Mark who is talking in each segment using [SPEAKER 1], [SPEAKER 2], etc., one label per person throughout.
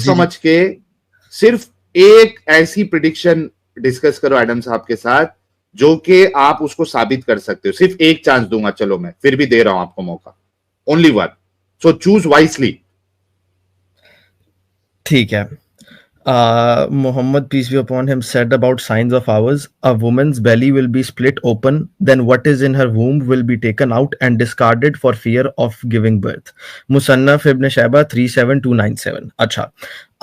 [SPEAKER 1] समझ के सिर्फ एक ऐसी प्रिडिक्शन डिस्कस करो एडम साहब के साथ जो कि आप उसको साबित कर सकते हो। सिर्फ एक चांस दूंगा, चलो मैं फिर भी दे रहा हूं आपको मौका, only one, so choose wisely.
[SPEAKER 2] ठीक है। Muhammad, peace be upon him, said about signs of hours: a woman's belly will be split open, then what is in her womb will be taken out and discarded for fear of giving birth. Musannaf ibn Shaiba 37297। अच्छा,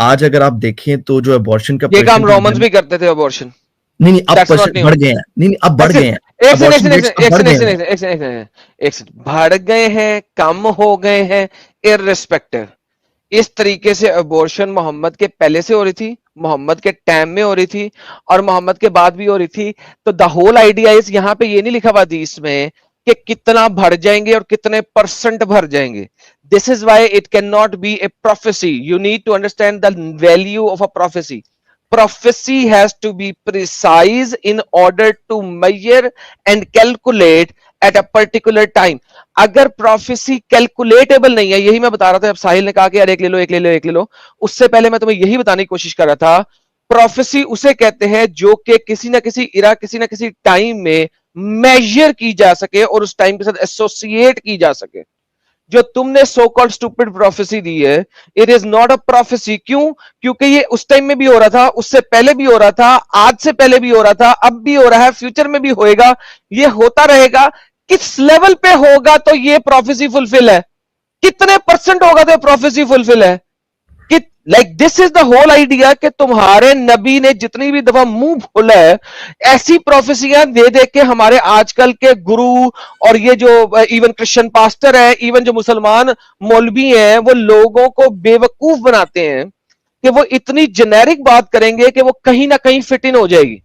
[SPEAKER 2] आज अगर आप देखें तो जो abortion का
[SPEAKER 3] ये काम रोमन्स भी करते थे, अबॉर्शन।
[SPEAKER 2] नहीं, अब बढ़ गए हैं। नहीं, अब बढ़ गए हैं।
[SPEAKER 3] एक बढ़ गए हैं, कम हो गए हैं, इररिस्पेक्टिव। इस तरीके से अबॉर्शन मोहम्मद के पहले से हो रही थी, मोहम्मद के टाइम में हो रही थी, और मोहम्मद के बाद भी हो रही थी। तो द होल आइडिया इस, यहाँ पे ये नहीं लिखा हुआ हदीस में कि कितना भर जाएंगे और कितने % भर जाएंगे। This is why it can not be a prophecy. You need to understand the value of a prophecy. Prophecy has to be precise in order to measure and calculate at a particular time. अगर prophecy calculatable नहीं है, यही मैं बता रहा था। अब साहिल ने कहा कि यार एक ले लो, एक ले लो, एक ले लो, उससे पहले मैं तुम्हें यही बताने की कोशिश कर रहा था। prophecy उसे कहते हैं जो कि किसी ना किसी इरा, किसी ना किसी टाइम में मेजर की जा सके और उस टाइम के साथ एसोसिएट की जा सके। जो तुमने सो कॉल्ड स्टूपिड प्रोफेसी दी है, it is not a prophecy. क्यों? क्योंकि ये उस टाइम में भी हो रहा था, उससे पहले भी हो रहा था, आज से पहले भी हो रहा था, अब भी हो रहा है, फ्यूचर में भी होएगा, ये होता रहेगा। किस लेवल पे होगा तो ये प्रोफेसी फुलफिल है, कितने % होगा तो प्रोफेसी फुलफिल है। Like this is the whole idea कि तुम्हारे नबी ने जितनी भी दफा मुंह खोला है, ऐसी प्रोफेसियां दे दे के हमारे आजकल के गुरु और ये जो इवन क्रिश्चियन पास्टर है, इवन जो मुसलमान मौलवी हैं, वो लोगों को बेवकूफ बनाते हैं कि वो इतनी जेनेरिक बात करेंगे कि वो कहीं ना कहीं फिट इन हो जाएगी।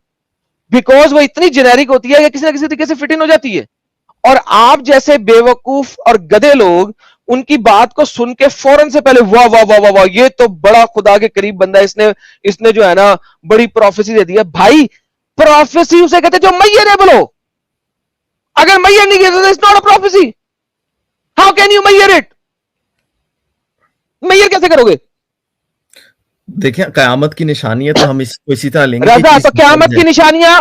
[SPEAKER 3] बिकॉज वो इतनी जेनेरिक होती है कि किसी ना किसी तरीके से फिट इन हो जाती है। और आप जैसे बेवकूफ और गधे लोग उनकी बात को सुन के फौरन से पहले वाह वाह वाह वाह वाह, ये तो बड़ा खुदा के करीब बंदा, इसने जो है ना बड़ी प्रोफेसी दे दी है। भाई प्रोफेसी उसे कहते जो मैयरेबल हो। अगर मैयर नहीं कहते it's not a prophecy. How can you measure it? Measure कैसे करोगे?
[SPEAKER 2] देखिए, कयामत की निशानी है तो हम इसको इसी तरह लेंगे।
[SPEAKER 3] रजा, तो कयामत की निशानियां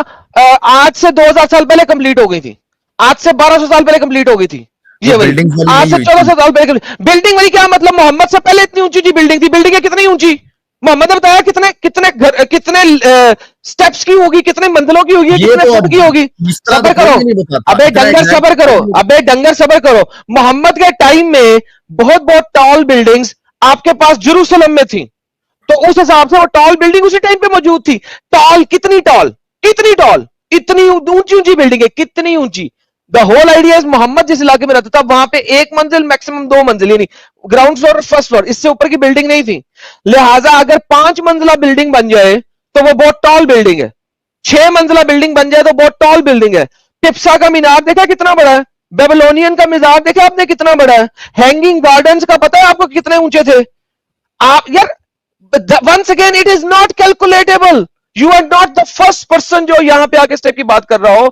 [SPEAKER 3] आज से 2000 साल पहले कंप्लीट हो गई थी, आज से 1200 साल पहले कंप्लीट हो गई थी। ये आज से 1400 साल पहले बिल्डिंग वाली, क्या मतलब? मोहम्मद से पहले इतनी ऊंची बिल्डिंग थी। बिल्डिंग कितनी ऊंची? मोहम्मद ने बताया कितने कितने घर, कितने स्टेप्स की होगी, कितने मंजिलों की होगी, कितने फुट की होगी। सबर करो, अबे डंगर सबर करो, अबे डंगर सबर करो। मोहम्मद के टाइम में बहुत बहुत टॉल बिल्डिंग्स आपके पास जेरूसलम में थी, तो उस हिसाब से वो टॉल बिल्डिंग उसी टाइम पे मौजूद थी। टॉल कितनी टॉल, कितनी टॉल, इतनी ऊंची ऊंची बिल्डिंग है, कितनी ऊंची। The whole idea is, Muhammad जिस इलाके में रहता था वहां पे 1 मंजिल मैक्सिमम 2 मंजिल, ही नहीं, ग्राउंड फ्लोर और फर्स्ट फ्लोर, इससे ऊपर की बिल्डिंग नहीं थी। लिहाजा अगर 5 मंजिला बिल्डिंग बन जाए तो वो बहुत टॉल बिल्डिंग है। 6 मंजिला बिल्डिंग बन जाए तो बहुत टॉल बिल्डिंग है। पिप्सा का मीनार देखा कितना बड़ा है? बेबीलोनियन का मीनार देखा आपने कितना बड़ा है? हैंगिंग गार्डन्स का पता है आपको कितने ऊंचे थे? आप यार, once again it is not calculatable. You are not the first person जो यहां पे आके स्टेप की बात कर रहा हो।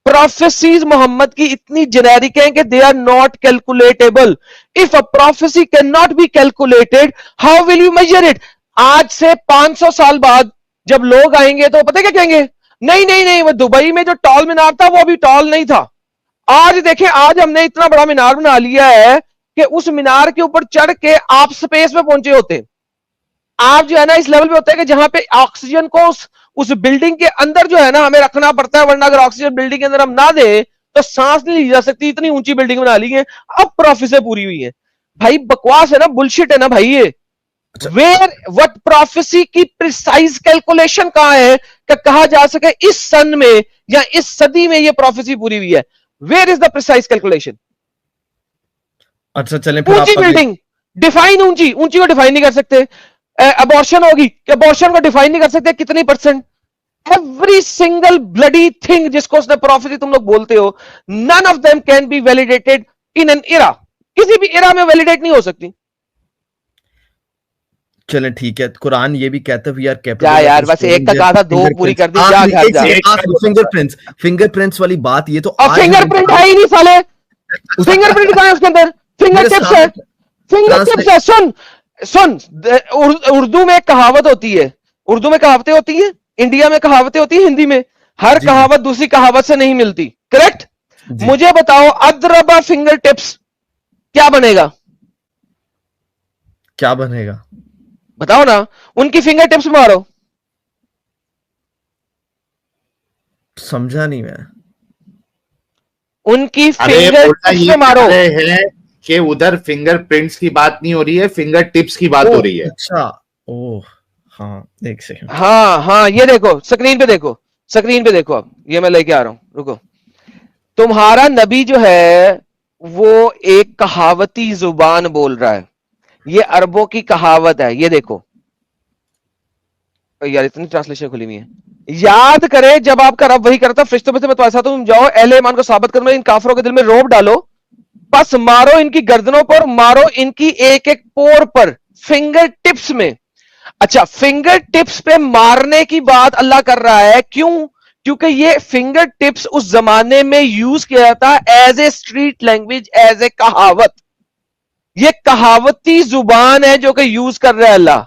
[SPEAKER 3] प्रोफेसीज मोहम्मद की इतनी जेनेरिक हैं कि they are not calculable. If a prophecy can not be calculated, how will you measure it? आज से 500 साल बाद जब लोग आएंगे तो पता क्या कहेंगे? नहीं नहीं नहीं, वो दुबई में जो टॉल मीनार था वो अभी टॉल नहीं था। आज देखें, आज हमने इतना बड़ा मीनार बना लिया है कि उस मीनार के ऊपर चढ़ के आप स्पेस में पहुंचे होते हैं। आप जो है ना इस लेवल पे होता है कि जहां पे ऑक्सीजन को उस बिल्डिंग के अंदर जो है ना हमें रखना पड़ता है, वरना अगर ऑक्सीजन बिल्डिंग के अंदर हम ना दे तो सांस नहीं ली जा सकती। इतनी ऊंची बिल्डिंग बना ली है, अब प्रोफेसी पूरी हुई है। भाई बकवास है ना, बुलशिट है ना भाई ये। वेयर व्हाट प्रोफेसी की प्रिसाइज कैलकुलेशन कहां है कि कहा जा सके इस सन में या इस सदी में ये प्रोफेसी पूरी हुई है? Where is the precise calculation?
[SPEAKER 2] अच्छा चलें,
[SPEAKER 3] ऊंची बिल्डिंग डिफाइन, ऊंची ऊंची को डिफाइन नहीं कर सकते। अबॉर्शन होगी, अबॉर्शन को डिफाइन नहीं कर सकते कितनी %। एवरी सिंगल ब्लडी थिंग जिसको उसने प्रोफेसी तुम लोग बोलते हो, none of them can be validated in an era. किसी भी इरा में वैलिडेट नहीं हो सकती।
[SPEAKER 2] चलें ठीक है, कुरान ये भी कहता है वी आर कैपेबल।
[SPEAKER 3] क्या यार, बस एक का कहा था, 2 पूरी कर दी।
[SPEAKER 2] फिंगरप्रिंट्स वाली बात, ये तो
[SPEAKER 3] फिंगरप्रिंट है ही नहीं साले। फिंगरप्रिंट कहां है उसके अंदर? फिंगर टिप्स है, फिंगर टिप्स है। सुन, सुन, उर्दू में एक कहावत होती है, उर्दू में कहावतें होती है, इंडिया में कहावतें होती है, हिंदी में। हर कहावत दूसरी कहावत से नहीं मिलती, करेक्ट? मुझे बताओ, अदरबा फिंगर टिप्स क्या बनेगा?
[SPEAKER 2] क्या बनेगा
[SPEAKER 3] बताओ ना, उनकी फिंगर टिप्स मारो।
[SPEAKER 2] समझा नहीं मैं।
[SPEAKER 3] उनकी फिंगर टिप्स पे मारो।
[SPEAKER 1] है कि उधर फिंगरप्रिंट्स की बात नहीं हो रही है, फिंगर टिप्स की बात हो रही है।
[SPEAKER 2] अच्छा, ओह हाँ, एक सेकंड।
[SPEAKER 3] हाँ हाँ, ये देखो स्क्रीन पे देखो, स्क्रीन पे देखो, अब ये मैं लेके आ रहा हूं, रुको। तुम्हारा नबी जो है वो एक कहावती जुबान बोल रहा है, ये अरबों की कहावत है, ये देखो यार, इतनी ट्रांसलेशन खुली हुई है। याद करे जब आपका रब वही करता, फरिश्तों में से मैं तुम्हारे साथ तुम जाओ, अहले ईमान को साबित करो, इन काफरों के दिल में रोब डालो, बस मारो इनकी गर्दनों पर, मारो इनकी एक एक पोर पर, फिंगर टिप्स में। अच्छा, फिंगर टिप्स पे मारने की बात अल्लाह कर रहा है, क्यों? क्योंकि ये फिंगर टिप्स उस जमाने में यूज किया जाता as a street language, as a कहावत। ये कहावती जुबान है जो कि यूज कर रहा है अल्लाह,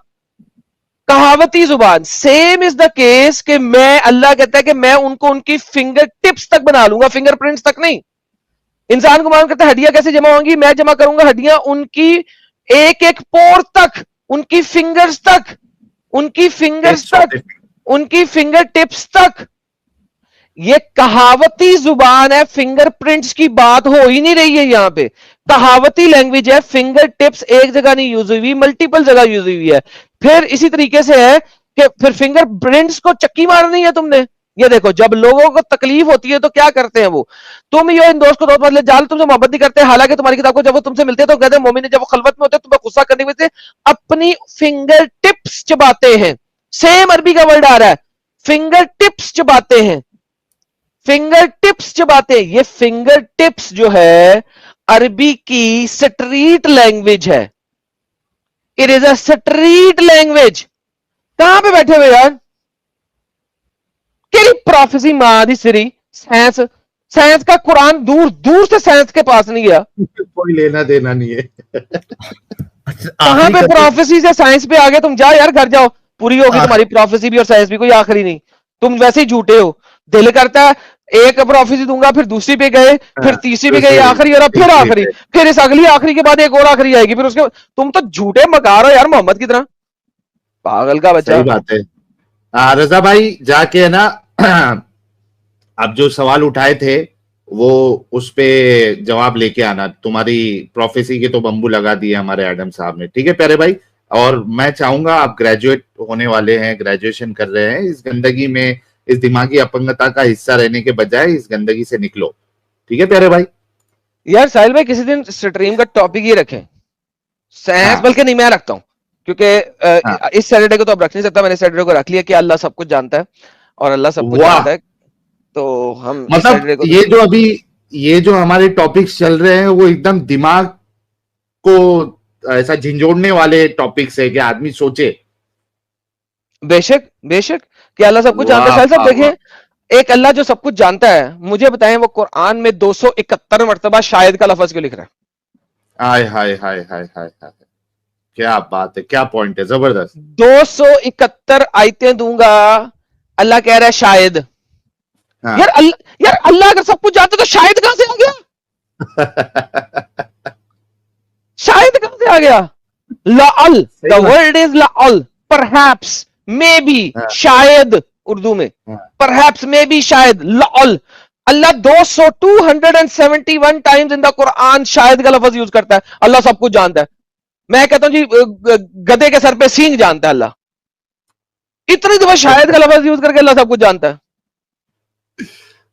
[SPEAKER 3] कहावती जुबान। सेम इज द केस कि मैं, अल्लाह कहता है कि मैं उनको उनकी फिंगर टिप्स तक बना लूंगा, फिंगरप्रिंट्स तक नहीं। इंसान को मालूम करता है हड्डियां कैसे जमा होंगी, मैं जमा करूंगा हड्डियां उनकी एक एक पोर तक, उनकी फिंगर्स तक, उनकी फिंगर्स तक, उनकी फिंगर टिप्स तक। ये कहावती जुबान है, फिंगरप्रिंट्स की बात हो ही नहीं रही है यहां पे, कहावती लैंग्वेज है। फिंगर टिप्स एक जगह नहीं यूज हुई, मल्टीपल जगह यूज हुई है। फिर इसी तरीके से है कि फिर फिंगरप्रिंट्स को चक्की मारनी है तुमने। ये देखो, जब लोगों को तकलीफ होती है तो क्या करते हैं वो, तुम यो इन दोस्त को दोस्त बदले जाल, तुमसे मोहब्बत नहीं करते, हालांकि तुम्हारी किताब को जब वो तुमसे मिलते हैं तो कहते हैं मोमिन, जब वो खलवत में होते हैं तुम्हें गुस्सा करने में से अपनी फिंगर टिप्स चबाते हैं। सेम अरबी का वर्ड आ रहा है, फिंगर टिप्स चबाते हैं, फिंगर टिप्स चबाते। ये फिंगर टिप्स जो है अरबी की स्ट्रीट लैंग्वेज है, it is a street language. कहां पे बैठे हुए यार, केरी प्रोफेसी मां दी सिरी, साइंस, साइंस का कुरान दूर दूर से साइंस के पास नहीं गया,
[SPEAKER 1] कोई लेना देना नहीं है।
[SPEAKER 3] कहां पे प्रोफेसी से साइंस पे आ गए तुम? जाओ यार, घर जाओ, पूरी होगी तुम्हारी प्रोफेसी भी और साइंस भी, कोई आखिरी नहीं। तुम वैसे ही झूठे हो, दिल करता है एक प्रोफेसी दूंगा, फिर दूसरी पे गए, फिर तीसरी पे गए, आखिरी, और फिर आखिरी, फिर इस अगली आखिरी के बाद एक और आखिरी आएगी, फिर उसके, तुम तो झूठे मकार हो यार मोहम्मद की तरह, पागल का बच्चा।
[SPEAKER 1] सही बात है। रजा भाई जाके है ना, अब जो सवाल उठाए थे वो उस पे जवाब लेके आना। तुम्हारी प्रोफेसी के तो बम्बू लगा दिए हमारे एडम साहब ने, ठीक है प्यारे भाई? और मैं चाहूंगा, आप ग्रेजुएट होने वाले हैं, ग्रेजुएशन कर रहे हैं, इस गंदगी में, इस दिमागी अपंगता का हिस्सा रहने के बजाय इस गंदगी से निकलो, ठीक है प्यारे भाई?
[SPEAKER 3] यार साहिल भाई, किसी दिन स्ट्रीम का टॉपिक ही रखें, साइंस,
[SPEAKER 1] हाँ।
[SPEAKER 3] बल्कि नहीं मैं रखता हूं, क्योंकि इस सैटरडे को तो अब रख नहीं सकता, मैंने सैटरडे को रख लिया कि अल्लाह सब कुछ जानता है और अल्लाह सब कुछ जानता है, तो हम इस सैटरडे को,
[SPEAKER 1] ये जो अभी ये जो हमारे टॉपिक्स चल रहे हैं वो एकदम दिमाग को ऐसा झिंझोड़ने वाले टॉपिक्स है कि आदमी सोचे।
[SPEAKER 3] बेशक बेशक कि अल्लाह सब कुछ जानता है। साहिल साहब देखिए, एक अल्लाह जो सब कुछ जानता है, मुझे बताएं वो कुरान में 271 मरतबा शायद का लफ्ज क्यों लिख रहा है?
[SPEAKER 1] हाय हाय हाय हाय हाय हाय, क्या बात है, क्या पॉइंट है, जबरदस्त।
[SPEAKER 3] 271 आयतें दूंगा, अल्लाह कह रहा है शायद।
[SPEAKER 1] हाँ।
[SPEAKER 3] यार अल्लाह अगर सब कुछ जानता तो शायद कहां से आ गया? शायद कहां से आ गया? लाअल, द वर्ड इज लाअल, परहैप्स, मे बी, शायद उर्दू में, परहैप्स, मे बी, शायद, लाअल। Allah 271 times in the Quran शायद का लफ्ज यूज करता है। अल्लाह सब कुछ जानता है। मैं कहता हूं जी, गधे के सर पे सींग जानता है अल्लाह, इतनी दफा शायद का लफ्ज यूज करके अल्लाह सब कुछ जानता है।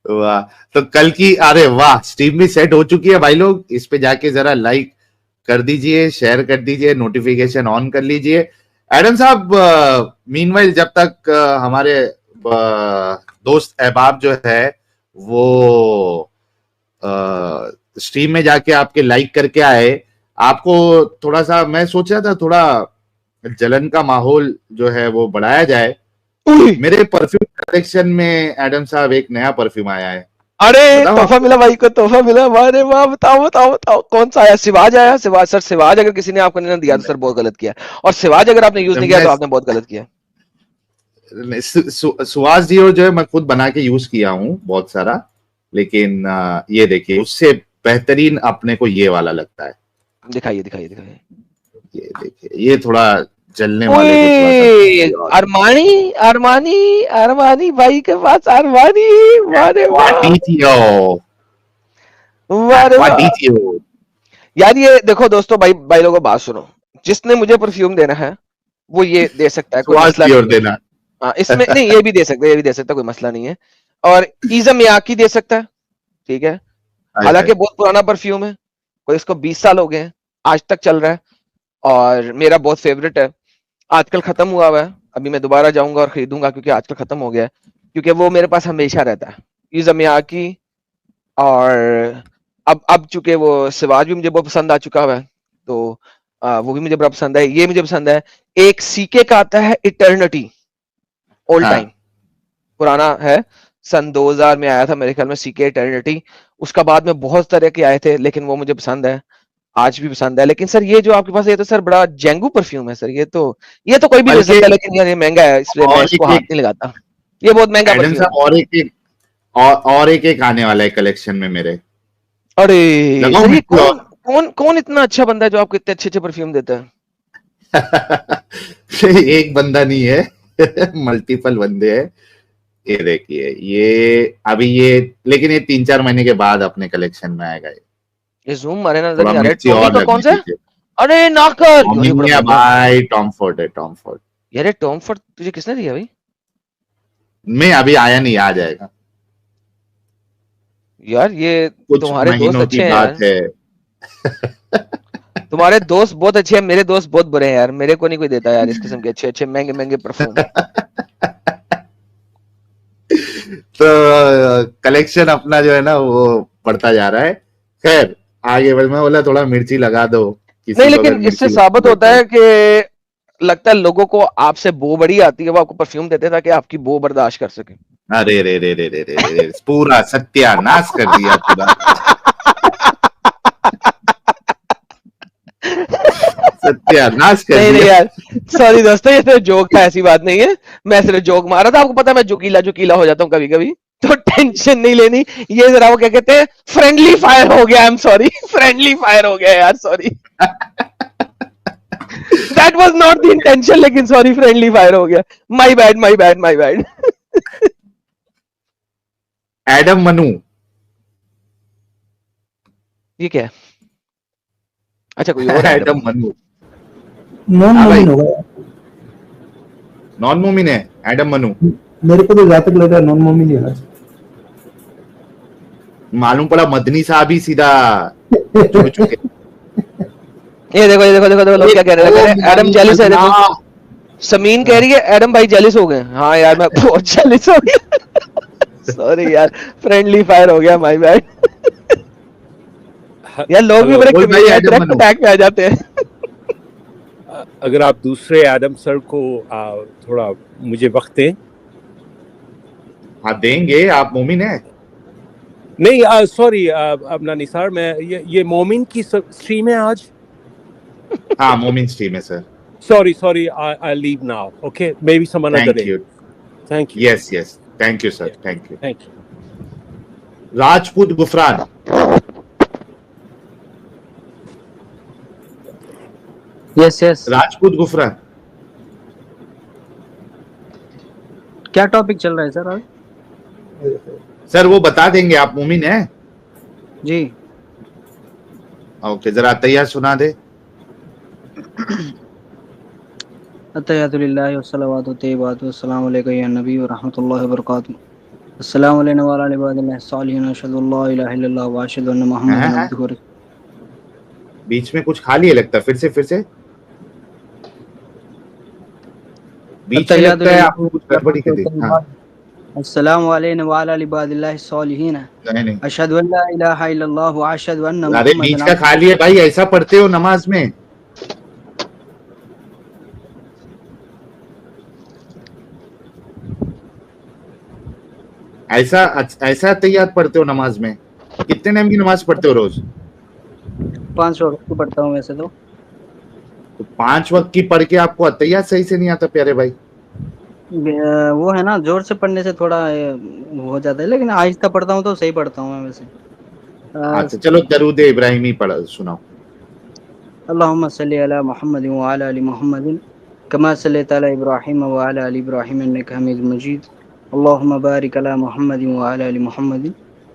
[SPEAKER 1] वाह, तो कल की, अरे वाह, स्ट्रीम भी सेट हो चुकी है भाई लोग, इस पे जाके जरा लाइक कर दीजिए, शेयर कर दीजिए, नोटिफिकेशन ऑन कर लीजिए। एडम साहब, मीनवाइल जब तक हमारे दोस्त अहबाब जो है वो स्ट्रीम में जाके आपके लाइक करके आए, आपको थोड़ा सा, मैं सोच रहा था थोड़ा जलन का माहौल जो है वो बढ़ाया जाए। मेरे परफ्यूम कलेक्शन में एडम साहब एक नया परफ्यूम आया है,
[SPEAKER 3] अरे
[SPEAKER 1] बताओ
[SPEAKER 3] तोहफा मिला भाई को, तोहफा मिला। अरे वाह, बताओ बताओ बताओ कौन सा आया? सिवाज आया? सिवाज सर, सिवाज अगर किसी ने आपको नहीं दिया तो सर बहुत गलत किया, और सिवाज अगर आपने यूज नहीं किया
[SPEAKER 1] मैं
[SPEAKER 3] तो आपने बहुत गलत किया।
[SPEAKER 1] सुहास जी जो है मैं खुद बना के यूज किया हूँ बहुत सारा, लेकिन ये देखिए उससे बेहतरीन अपने को ये वाला लगता है।
[SPEAKER 3] दिखाइए दिखाइए दिखाइए।
[SPEAKER 1] ये देखिए, ये थोड़ा जलने वाले को थोड़ा सा
[SPEAKER 3] ओए,
[SPEAKER 1] ये और
[SPEAKER 3] अरमानी अरमानी अरमानी भाई के पास अरमानी। वारे वाह,
[SPEAKER 1] एक्वाडीटियो,
[SPEAKER 3] वारे वाह।
[SPEAKER 1] एक्वाडीटियो।
[SPEAKER 3] यार ये देखो दोस्तों, भाई भाई लोगों बात सुनो, जिसने मुझे परफ्यूम देना है वो ये दे सकता है, कोई
[SPEAKER 1] सुहास
[SPEAKER 3] मसला
[SPEAKER 1] की ओर
[SPEAKER 3] नहीं है।
[SPEAKER 1] देना।
[SPEAKER 3] हाँ इसमें नहीं, ये भी दे सकता है, ये भी दे सकता है, कोई मसला नहीं है। और ईज़ा मियाकी दे सकता है, ठीक है।
[SPEAKER 1] हाय हाय।
[SPEAKER 3] हालांकि बहुत पुराना परफ्यूम है, कोई इसको 20 साल हो गए हैं, आज तक चल रहा है और मेरा बहुत फेवरेट है। आजकल खत्म हुआ है, अभी मैं दोबारा जाऊंगा और खरीदूंगा क्योंकि आजकल खत्म हो गया है, क्योंकि वो मेरे पास हमेशा रहता है, ईज़ा मियाकी। और अब चूंकि वो सिवाज भी मुझे बहुत पसंद आ चुका है, तो वो भी मुझे बड़ा पसंद है, ये मुझे पसंद है। एक सीके का आता है इटर्निटी, ओल्ड
[SPEAKER 1] हाँ
[SPEAKER 3] टाइम, पुराना है, सन 2000 में आया था मेरे ख्याल में सीके इटर्निटी। उसका बाद में बहुत तरह के आए थे, लेकिन वो मुझे पसंद है, आज भी पसंद है। लेकिन सर ये जो आपके पास, ये तो सर बड़ा जेंगू परफ्यूम है सर, ये तो कोई भी ले
[SPEAKER 1] बल्कि
[SPEAKER 3] सकता है, लेकिन यार ये महंगा है इसलिए मैं
[SPEAKER 1] और
[SPEAKER 3] इसको
[SPEAKER 1] एक
[SPEAKER 3] हाथ
[SPEAKER 1] एक
[SPEAKER 3] नहीं लगाता। ये बहुत महंगा
[SPEAKER 1] एडम
[SPEAKER 3] परफ्यूम है।
[SPEAKER 1] साहब, और एक एक आने वाला है कलेक्शन में मेरे।
[SPEAKER 3] अरे
[SPEAKER 1] लगाओ
[SPEAKER 3] सर, ये
[SPEAKER 1] मिर्ची
[SPEAKER 3] कौन
[SPEAKER 1] और
[SPEAKER 3] कौन कौन इतना अच्छा बंदा है जो आपको इतने अच्छे अच्छे परफ्यूम देता है?
[SPEAKER 1] एक बंदा नहीं है, मल्टीपल बंदे हैं। ये देखिए, ये अभी ये, लेकिन ये 3-4 महीने के बाद अपने कलेक्शन में आएगा ये।
[SPEAKER 3] ये जूम मारे ना, नजर
[SPEAKER 1] थोड़ा
[SPEAKER 3] नहीं आ रहा है।
[SPEAKER 1] मिर्ची
[SPEAKER 3] टॉमी
[SPEAKER 1] और
[SPEAKER 3] का कौन
[SPEAKER 1] लगने
[SPEAKER 3] सा है?
[SPEAKER 1] दीजिए।
[SPEAKER 3] अरे नाकर,
[SPEAKER 1] टॉमी
[SPEAKER 3] ये बड़ा
[SPEAKER 1] नहीं है
[SPEAKER 3] महंगा है।
[SPEAKER 1] भाई, टॉम फोर्ड है, टॉम फोर्ड।
[SPEAKER 3] यार ये टॉम फोर्ड तुझे किसने दिया भाई?
[SPEAKER 1] में अभी आया नहीं, आ जाएगा,
[SPEAKER 3] यार ये
[SPEAKER 1] कुछ
[SPEAKER 3] तुम्हारे दोस्त
[SPEAKER 1] महीनों की
[SPEAKER 3] अच्छे हैं
[SPEAKER 1] बात
[SPEAKER 3] यार,
[SPEAKER 1] है।
[SPEAKER 3] तुम्हारे दोस्त बहुत अच्छे हैं, मेरे दोस्त बहुत बुरे हैं यार, मेरे को नहीं कोई देता यार इस किस्म के अच्छे अच्छे महंगे महंगे परफ्यूम।
[SPEAKER 1] तो कलेक्शन अपना जो है ना वो बढ़ता जा रहा है। खैर, आगे बढ़, मैं बोला थोड़ा मिर्ची लगा दो,
[SPEAKER 3] नहीं
[SPEAKER 1] किसी को अगर
[SPEAKER 3] लेकिन
[SPEAKER 1] मिर्ची
[SPEAKER 3] इससे
[SPEAKER 1] लगती
[SPEAKER 3] साबित
[SPEAKER 1] है
[SPEAKER 3] होता
[SPEAKER 1] तो।
[SPEAKER 3] है कि लगता है लोगों को आपसे बो बड़ी आती है, वो आपको परफ्यूम देते हैं ताकि आपकी बो बर्दाश्त कर सके।
[SPEAKER 1] अरे रे रे रे रे रे रे रे, पूरा सत्यानाश कर दिया पूरा, सत्यानाश कर
[SPEAKER 3] नहीं नहीं
[SPEAKER 1] दिया।
[SPEAKER 3] यार, सॉरी दोस्तों, ये सिर्फ जोक था, ऐसी बात नहीं है। मैं सिर्फ जोक मारा था, आपको पता है मैं जोकीला जोकीला हो जाता हूँ कभी कभी, तो टेंशन नहीं लेनी। ये जरा वो क्या कहते हैं, फ्रेंडली फायर हो गया, I am sorry, friendly fire हो गया यार, sorry. That was not the intention, लेकिन सॉरी, फ्रेंडली फायर हो गया। My bad my bad my bad.
[SPEAKER 1] Adam Manu.
[SPEAKER 3] ये क्या है? अच्छा कोई और है
[SPEAKER 1] एडम
[SPEAKER 3] एडम?
[SPEAKER 1] मनु।
[SPEAKER 4] नॉन
[SPEAKER 1] हाँ भाई,
[SPEAKER 4] मोमिन होगा।
[SPEAKER 1] नॉन मोमिन है एडम मनु।
[SPEAKER 4] मेरे को तो जहाँ तक लग रहा है नॉन मोमिन ही है।
[SPEAKER 1] मालूम पड़ा मदनी साहब ही सीधा जुड़ चुके।
[SPEAKER 3] ये देखो ये देखो देखो देखो, लोग क्या कह रहे हैं, एडम जेलिस है, देखो
[SPEAKER 1] अल्लाह।
[SPEAKER 3] समीन कह रही है एडम भाई जेलिस हो गए। हाँ यार मैं बहुत जेलिस हो गया, सॉरी यार, फ्रेंडली फायर हो गया, माय बैड। यार लोग भी बड़े
[SPEAKER 1] बोल भाई
[SPEAKER 3] कमीने हैं,
[SPEAKER 1] एडम
[SPEAKER 3] डायरेक्ट
[SPEAKER 1] मनु।
[SPEAKER 3] अटैक में आ जाते हैं।
[SPEAKER 5] अगर आप दूसरे एडम सर को थोड़ा मुझे वक्त दें।
[SPEAKER 1] हाँ देंगे, आप मोमिन है।
[SPEAKER 5] नहीं सॉरी अपना निसार, मैं ये मोमिन की स्ट्रीम है आज।
[SPEAKER 1] हाँ मोमिन स्ट्रीम है sir.
[SPEAKER 5] Sorry I leave now, okay, maybe some another
[SPEAKER 1] thank
[SPEAKER 5] day.
[SPEAKER 1] You.
[SPEAKER 5] Thank you.
[SPEAKER 1] Yes yes, thank you sir, thank you.
[SPEAKER 5] Thank you.
[SPEAKER 1] Rajput Gufran.
[SPEAKER 6] Yes yes,
[SPEAKER 1] Rajput Gufran.
[SPEAKER 6] क्या टॉपिक चल रहा है सर आज?
[SPEAKER 1] सर वो बता देंगे, आप मोमिन है।
[SPEAKER 6] जी
[SPEAKER 1] ओके, जरा तैयार सुना दे।
[SPEAKER 6] अत्तहियातुलिल्लाहि वस्सलावातु तय्यिबातु वस्सलामु अलैका या नबी व रहमतुल्लाहि व बरकातुहू। अस्सलामु अलैना व अला इबादिल्लाहि स्सालिहीन, अशहदु अल्ला इलाहा इल्लल्लाह व अशहदु अन्ना मुहम्मदन अब्दुहु व रसूलुहू।
[SPEAKER 1] बीच में कुछ खा लिए लगता है, फिर से बीच में लगता है आपको कुछ गड़बड़ी कर दी। हाँ
[SPEAKER 6] अस्सलामु अलैना व अला इबादिल्लाहि स्सालिहीन,
[SPEAKER 1] नहीं,
[SPEAKER 6] अशहदु अल्ला इलाहा इल्लल्लाह व अशहदु अन्ना
[SPEAKER 1] अरे बीच
[SPEAKER 6] मुहम्मदन
[SPEAKER 1] का खा लिए भाई, ऐसा पढ़ते हो नमाज में। ऐसा ऐसा तैयार पढ़ते हो नमाज में? कितने टाइम की नमाज पढ़ते हो रोज?
[SPEAKER 6] 5 वक्त की पढ़ता हूँ वैसे तो।
[SPEAKER 1] 5 वक्त की पढ़ के आपको अतहियात सही से नहीं आता प्यारे भाई?
[SPEAKER 6] वो है ना, जोर से पढ़ने से थोड़ा हो जाता है, लेकिन आहिस्ता पढ़ता हूँ तो सही पढ़ता हूँ मैं वैसे।
[SPEAKER 1] अच्छा चलो दरूद इब्राहिमी पढ़ सुनाओ।
[SPEAKER 6] अल्लाहुम्मा सल्ली अला मुहम्मद व अला आलि मुहम्मद कमा सल्लैता अला इब्राहीम व अला आलि इब्राहीम इन्नका हमीदुम मजीद। अल्लाहुम्मा बारिक अला मुहम्मद व अला आलि मुहम्मद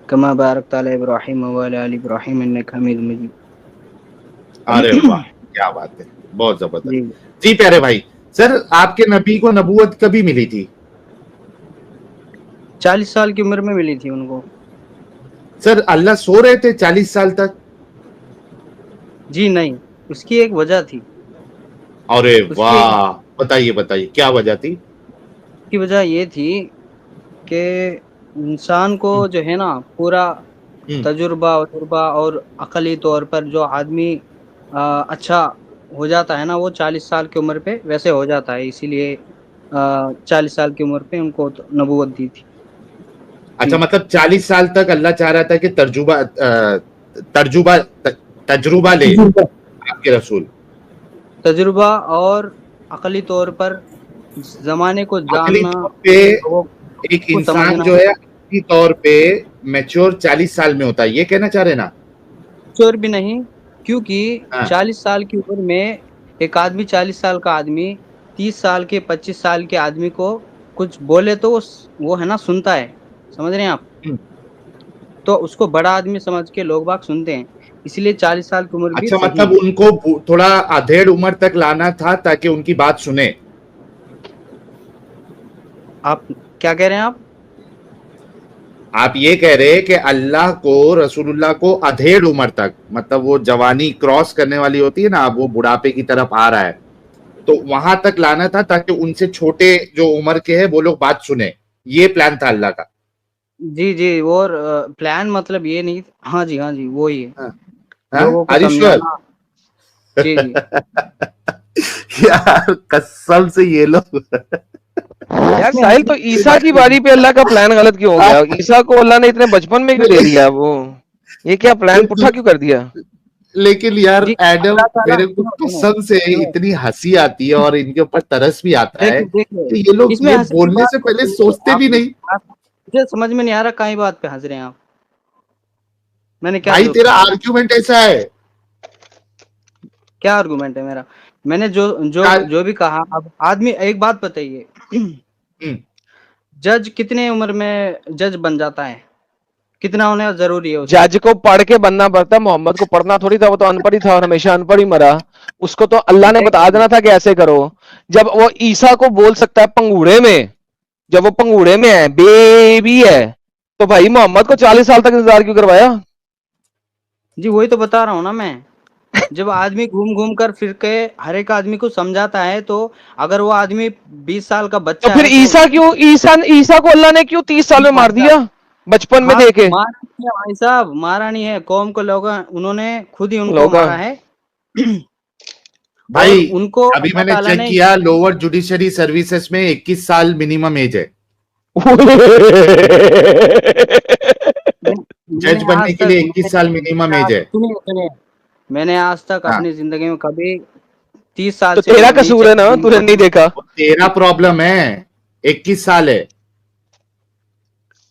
[SPEAKER 6] कमा बारकता अला इब्राहीम व अला आलि इब्राहीम इन्नका हमीदुम मजीद।
[SPEAKER 1] अरे वाह क्या बात है, बहुत
[SPEAKER 6] जी
[SPEAKER 1] जबरदस्त। जी प्यारे भाई, सर आपके नबी को नबूवत कभी मिली थी?
[SPEAKER 6] 40 साल की उम्र में मिली थी उनको।
[SPEAKER 1] सर अल्लाह सो रहे थे 40 साल तक?
[SPEAKER 6] जी नहीं, उसकी एक वजह थी।
[SPEAKER 1] अरे
[SPEAKER 6] उसकी
[SPEAKER 1] वाह, बताइए बताइए क्या वजह थी?
[SPEAKER 6] की वजह ये थी कि इंसान को जो है ना पूरा तजुर्बा और अकली तौर पर जो आदमी अच्छा हो जाता है ना, वो 40 साल की उम्र पे वैसे हो जाता है, इसीलिए 40 साल की उम्र पे उनको नबूवत दी थी।
[SPEAKER 1] अच्छा मतलब 40 साल तक अल्लाह चाह रहा था कि तजुर्बा ले आपके रसूल।
[SPEAKER 6] तजुर्बा और अकली तौर पर जमाने को
[SPEAKER 1] अकली
[SPEAKER 6] जानना,
[SPEAKER 1] तौर पे एक
[SPEAKER 6] को
[SPEAKER 1] इंसान
[SPEAKER 6] समझना।
[SPEAKER 1] जो है अकली तौर पे मैच्योर 40 साल में होता है, ये कहना चाह रहे ना?
[SPEAKER 6] चोर भी नहीं, क्योंकि
[SPEAKER 1] हाँ।
[SPEAKER 6] 40 साल की उम्र में एक आदमी, 40 साल का आदमी 30 साल के 25 साल के आदमी को कुछ बोले तो वो है ना सुनता है, समझ रहे हैं आप? तो उसको बड़ा आदमी समझ के लोग बाग सुनते हैं, इसलिए 40 साल की उम्र भी
[SPEAKER 1] अच्छा
[SPEAKER 6] सही
[SPEAKER 1] मतलब
[SPEAKER 6] है।
[SPEAKER 1] उनको थोड़ा अधेड़ उम्र तक लाना था ताकि उनकी बात सुने।
[SPEAKER 6] आप क्या कह रहे हैं
[SPEAKER 1] आप ये कह रहे हैं कि अल्लाह को रसूलुल्लाह को अधेड़ उम्र तक, मतलब वो जवानी क्रॉस करने वाली होती है ना, अब वो बुढ़ापे की तरफ आ रहा है, तो वहां तक लाना था ताकि उनसे छोटे जो उम्र के हैं वो लोग बात सुने, ये प्लान था अल्लाह का।
[SPEAKER 6] जी जी, और प्लान मतलब ये नहीं, हाँ जी वो ही है,
[SPEAKER 1] हाँ,
[SPEAKER 6] लोगों को
[SPEAKER 1] आर यू श्योर?
[SPEAKER 6] समझाना। जी जी
[SPEAKER 1] यार कसम से ये लोग
[SPEAKER 3] यार साहिल, तो ईसा की बारी पे अल्लाह का प्लान गलत क्यों हो गया? ईसा को अल्लाह ने इतने बचपन में क्यों दे दिया? वो ये क्या प्लान पुट्ठा क्यों कर दिया?
[SPEAKER 1] लेकिन यार
[SPEAKER 6] जी,
[SPEAKER 1] एडम,
[SPEAKER 6] अल्लाह ताला
[SPEAKER 1] मेरे को
[SPEAKER 6] सुनो सुनो
[SPEAKER 1] कसम से
[SPEAKER 6] सुनो,
[SPEAKER 1] इतनी हंसी आती है और इनके ऊपर तरस भी आता है
[SPEAKER 6] देखिए देखिए,
[SPEAKER 1] कि ये लोग
[SPEAKER 6] इसमें
[SPEAKER 1] ये
[SPEAKER 6] हंसी की
[SPEAKER 1] बोलने
[SPEAKER 6] बात
[SPEAKER 1] से
[SPEAKER 6] कोई
[SPEAKER 1] पहले
[SPEAKER 6] नहीं है।
[SPEAKER 1] सोचते भी नहीं।
[SPEAKER 6] मुझे समझ में नहीं आ रहा कहीं बात पे हंस रहे हैं आप। मैंने क्या
[SPEAKER 1] भाई
[SPEAKER 6] दोष
[SPEAKER 1] तेरा
[SPEAKER 6] किया?
[SPEAKER 1] आर्ग्यूमेंट ऐसा है।
[SPEAKER 6] क्या आर्गुमेंट है मेरा? मैंने जो भी कहा। अब आदमी, एक बात बताइए, जज कितने उम्र में जज बन जाता है? कितना होना जरूरी है उसको?
[SPEAKER 3] जज को पढ़ के बनना पड़ता। मोहम्मद को पढ़ना थोड़ी था, वो तो अनपढ़ ही था और हमेशा अनपढ़ ही मरा। उसको तो अल्लाह ने बता देना था कि ऐसे करो। जब वो ईसा को बोल सकता है पंगूड़े में, जब वो पंगूड़े में है, बेबी है, तो भाई मोहम्मद को 40 साल तक इंतजार क्यों करवाया?
[SPEAKER 6] जी वही तो बता रहा हूँ ना मैं। जब आदमी घूम घूम कर फिर के हर एक आदमी को समझाता है, तो अगर वो आदमी 20 साल का
[SPEAKER 3] तो
[SPEAKER 6] बच्चा
[SPEAKER 3] फिर
[SPEAKER 6] है
[SPEAKER 3] ईसा
[SPEAKER 6] तो
[SPEAKER 3] क्यों, ईसा को अल्लाह ने क्यों 30 साल में मार दिया बचपन में
[SPEAKER 6] हाँ,
[SPEAKER 3] देके?
[SPEAKER 6] मारा नहीं है भाई साहब, मारा नहीं है। कौम को लोग उन्होंने खुद ही उनको
[SPEAKER 3] लोग
[SPEAKER 6] मारा है। और
[SPEAKER 1] भाई
[SPEAKER 6] उनको
[SPEAKER 1] अभी
[SPEAKER 6] अल्लाह
[SPEAKER 1] मैंने
[SPEAKER 6] ताला
[SPEAKER 1] चेक
[SPEAKER 6] ने
[SPEAKER 1] किया, लोअर जुडिशरी सर्विसेज में 21 साल मिनिमम एज है जज
[SPEAKER 6] मैंने
[SPEAKER 1] बनने
[SPEAKER 6] आज
[SPEAKER 1] के
[SPEAKER 6] तक
[SPEAKER 1] लिए। 21 साल मिनिमम एज है।
[SPEAKER 6] सुनिए, मैंने आज तक
[SPEAKER 1] हाँ,
[SPEAKER 6] अपनी जिंदगी में कभी 30 साल
[SPEAKER 3] तो
[SPEAKER 6] से
[SPEAKER 3] तेरा कसूर
[SPEAKER 6] नीचे
[SPEAKER 3] है ना, तूने नहीं देखा?
[SPEAKER 1] वो तेरा प्रॉब्लम है। 21 साल है।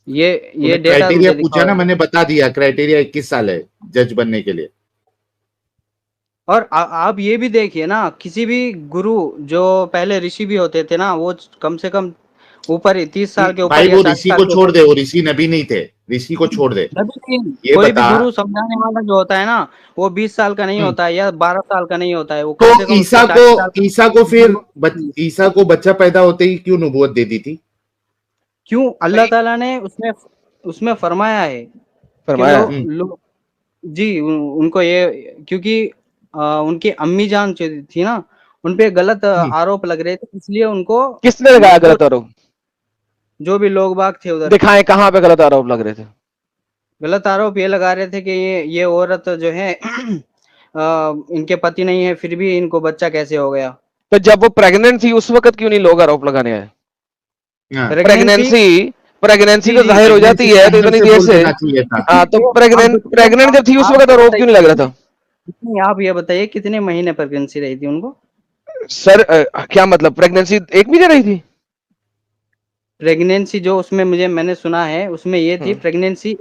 [SPEAKER 6] ये
[SPEAKER 1] तूने
[SPEAKER 6] डेटा
[SPEAKER 1] क्राइटेरिया
[SPEAKER 6] मुझे
[SPEAKER 1] पूछा ना,
[SPEAKER 6] दिखाओ।
[SPEAKER 1] मैंने बता दिया क्राइटेरिया 21 साल है जज बनने के लिए।
[SPEAKER 6] और आप ये भी देखिए ना, किसी भी गुरु जो पहले ऋषि भी होते थे ना, वो कम से कम ऊपर 30 साल के ऊपर
[SPEAKER 1] भाई
[SPEAKER 6] या
[SPEAKER 1] वो
[SPEAKER 6] 40
[SPEAKER 1] ऋषि
[SPEAKER 6] साल
[SPEAKER 1] को
[SPEAKER 6] के
[SPEAKER 1] छोड़
[SPEAKER 6] ऊपर।
[SPEAKER 1] दे, वो ऋषि नबी नहीं थे, ऋषि को छोड़ दे। ये
[SPEAKER 6] कोई भी
[SPEAKER 1] बता।
[SPEAKER 6] गुरु समझाने वाला जो होता है ना, वो 20 साल का नहीं होता है या 12 साल का नहीं होता है, वो
[SPEAKER 1] तो
[SPEAKER 6] कम से कम उसको 40 साल
[SPEAKER 1] ईसा को फिर
[SPEAKER 6] का।
[SPEAKER 1] ईसा को बच्चा पैदा होते ही क्यों नबूवत दे दी थी?
[SPEAKER 6] क्यों? अल्लाह ताला ने उसमें उसमें फरमाया है कि
[SPEAKER 3] फरमाया है।
[SPEAKER 6] जी उनको ये, क्योंकि उनकी अम्मी जान जो थी ना, उनपे गलत आरोप लग रहे थे, इसलिए उनको
[SPEAKER 3] किसने लगाया
[SPEAKER 6] जो
[SPEAKER 3] गलत आरोप?
[SPEAKER 6] जो भी लोग बाग थे उधर,
[SPEAKER 3] दिखाएं कहां पे गलत आरोप लग रहे थे?
[SPEAKER 6] गलत आरोप ये लगा रहे थे कि ये औरत जो है इनके पति नहीं है, फिर भी इनको बच्चा कैसे हो गया।
[SPEAKER 3] तो जब वो प्रेग्नेंट थी उस वक्त क्यों नहीं लोग आरोप लगाने आए?
[SPEAKER 1] हाँ।
[SPEAKER 6] प्रेगनेंट थी।
[SPEAKER 3] प्रेगनेंसी
[SPEAKER 6] जी,
[SPEAKER 3] तो
[SPEAKER 6] जी,
[SPEAKER 3] जाहिर हो जाती है तो इतनी देर से।
[SPEAKER 1] चाहिए था।
[SPEAKER 3] हाँ, तो प्रेग्नेंट जब थी उस वक्त रोग क्यों नहीं लग रहा था?
[SPEAKER 6] नहीं, आप ये बताइए कितने महीने प्रेगनेंसी रही थी उनको?
[SPEAKER 3] सर क्या मतलब प्रेगनेंसी 1 महीने रही थी?
[SPEAKER 6] प्रेगनेंसी जो उसमें मैंने सुना है उसमें ये थी प्रेगनेंसी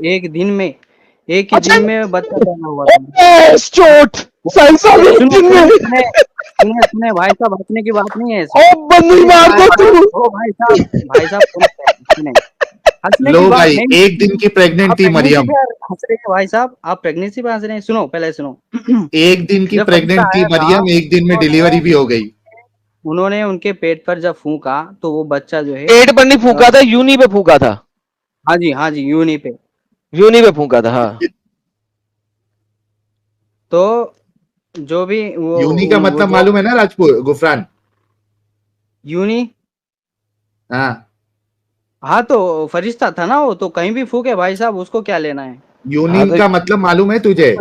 [SPEAKER 6] एक ही
[SPEAKER 3] अच्छा,
[SPEAKER 6] दिन में बच्चा पैदा हुआ था।
[SPEAKER 3] चोट साइंस
[SPEAKER 6] सुनो
[SPEAKER 3] दिन में।
[SPEAKER 6] सुने सुने सुने भाई साहब, हंसने की बात नहीं है
[SPEAKER 3] ओ
[SPEAKER 6] इसमें।
[SPEAKER 3] बंदी मार दे तू।
[SPEAKER 6] ओ भाई साहब सुने, हंसने
[SPEAKER 1] लो
[SPEAKER 6] की बात
[SPEAKER 1] भाई,
[SPEAKER 6] नहीं।
[SPEAKER 1] एक दिन की प्रेग्नेंट
[SPEAKER 6] आप
[SPEAKER 1] थी
[SPEAKER 6] प्रेगनेंसी
[SPEAKER 1] मरियम,
[SPEAKER 6] पे हंस रहे हैं भाई साहब, आप प्रेगनेंसी पे हंस रहे हैं। सुनो, पहले सुनो।
[SPEAKER 1] एक दिन की
[SPEAKER 6] जब फरिश्ता
[SPEAKER 1] प्रेग्नेंट थी
[SPEAKER 6] आया था,
[SPEAKER 1] मरियम, एक दिन में डिलीवरी भी हो गई।
[SPEAKER 6] उन्होंने उनके पेट पर जब फूंका तो वो बच्चा जो है
[SPEAKER 3] पेट पर नहीं फूका था, यूनी पे फूका था।
[SPEAKER 6] हाँ जी यूनी पे।
[SPEAKER 3] यूनी पे फूका था, हाँ।
[SPEAKER 6] तो जो भी
[SPEAKER 1] यूनी का
[SPEAKER 6] वो
[SPEAKER 1] मतलब
[SPEAKER 6] जो
[SPEAKER 1] मालूम है ना राजपूत गुफरान?
[SPEAKER 6] यूनी,
[SPEAKER 1] हाँ,
[SPEAKER 6] हाँ तो फरिश्ता था ना वो, तो कहीं भी फूके भाई साहब, उसको क्या लेना है।
[SPEAKER 1] यूनी
[SPEAKER 3] हाँ तो
[SPEAKER 1] का मतलब मालूम है तुझे?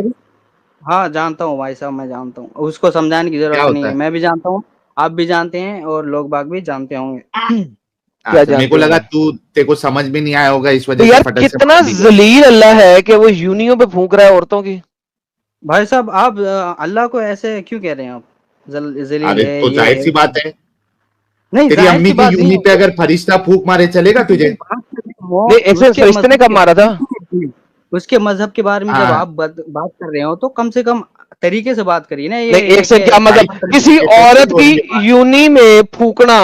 [SPEAKER 6] हाँ जानता हूँ भाई साहब, मैं जानता हूँ, उसको समझाने की
[SPEAKER 1] क्या
[SPEAKER 6] जरूरत नहीं
[SPEAKER 1] होता
[SPEAKER 6] है,
[SPEAKER 1] है?
[SPEAKER 6] मैं भी जानता हूँ, आप भी जानते हैं और लोग बाग भी जानते होंगे।
[SPEAKER 3] क्या
[SPEAKER 1] अच्छा, मेरे को
[SPEAKER 3] जानते
[SPEAKER 1] लगा
[SPEAKER 3] होंगे?
[SPEAKER 1] तू तेरे को समझ में नहीं आया होगा इस
[SPEAKER 3] तो
[SPEAKER 1] वजह से
[SPEAKER 3] यार
[SPEAKER 1] फटक से
[SPEAKER 3] कितना
[SPEAKER 1] मान ली।
[SPEAKER 3] जलील अल्लाह है कि वो यूनियों पे फूक रहा है औरतों की।
[SPEAKER 6] भाई साहब आप अल्लाह को ऐसे क्यों कह रहे हैं आप? जलील
[SPEAKER 1] अरे
[SPEAKER 6] है,
[SPEAKER 1] तो
[SPEAKER 6] ये
[SPEAKER 1] जाहिर
[SPEAKER 6] है।
[SPEAKER 1] सी बात है,
[SPEAKER 6] नहीं,
[SPEAKER 1] तेरी
[SPEAKER 6] जाहिर
[SPEAKER 1] अम्मी
[SPEAKER 6] सी
[SPEAKER 1] की
[SPEAKER 6] बात नहीं
[SPEAKER 1] यूनी
[SPEAKER 6] है।
[SPEAKER 1] पे अगर फरिश्ता फूक मारे चलेगा तुझे?
[SPEAKER 6] बात कर रहे हो,
[SPEAKER 3] नहीं, एक सेकंड,
[SPEAKER 6] उसके
[SPEAKER 3] फरिश्ते ने
[SPEAKER 6] मजहब
[SPEAKER 3] कब मारा था?
[SPEAKER 6] उसके मजहब के बारे में जब
[SPEAKER 1] हाँ,
[SPEAKER 6] आप बात कर रहे हो तो कम से कम तरीके से बात करिए ना,
[SPEAKER 3] नहीं,
[SPEAKER 6] ये
[SPEAKER 3] एक सेकंड, क्या
[SPEAKER 1] भाई
[SPEAKER 3] मतलब किसी
[SPEAKER 1] ऐसे
[SPEAKER 3] औरत
[SPEAKER 1] थोड़ी है
[SPEAKER 3] की
[SPEAKER 1] बात।
[SPEAKER 3] यूनी में फूकना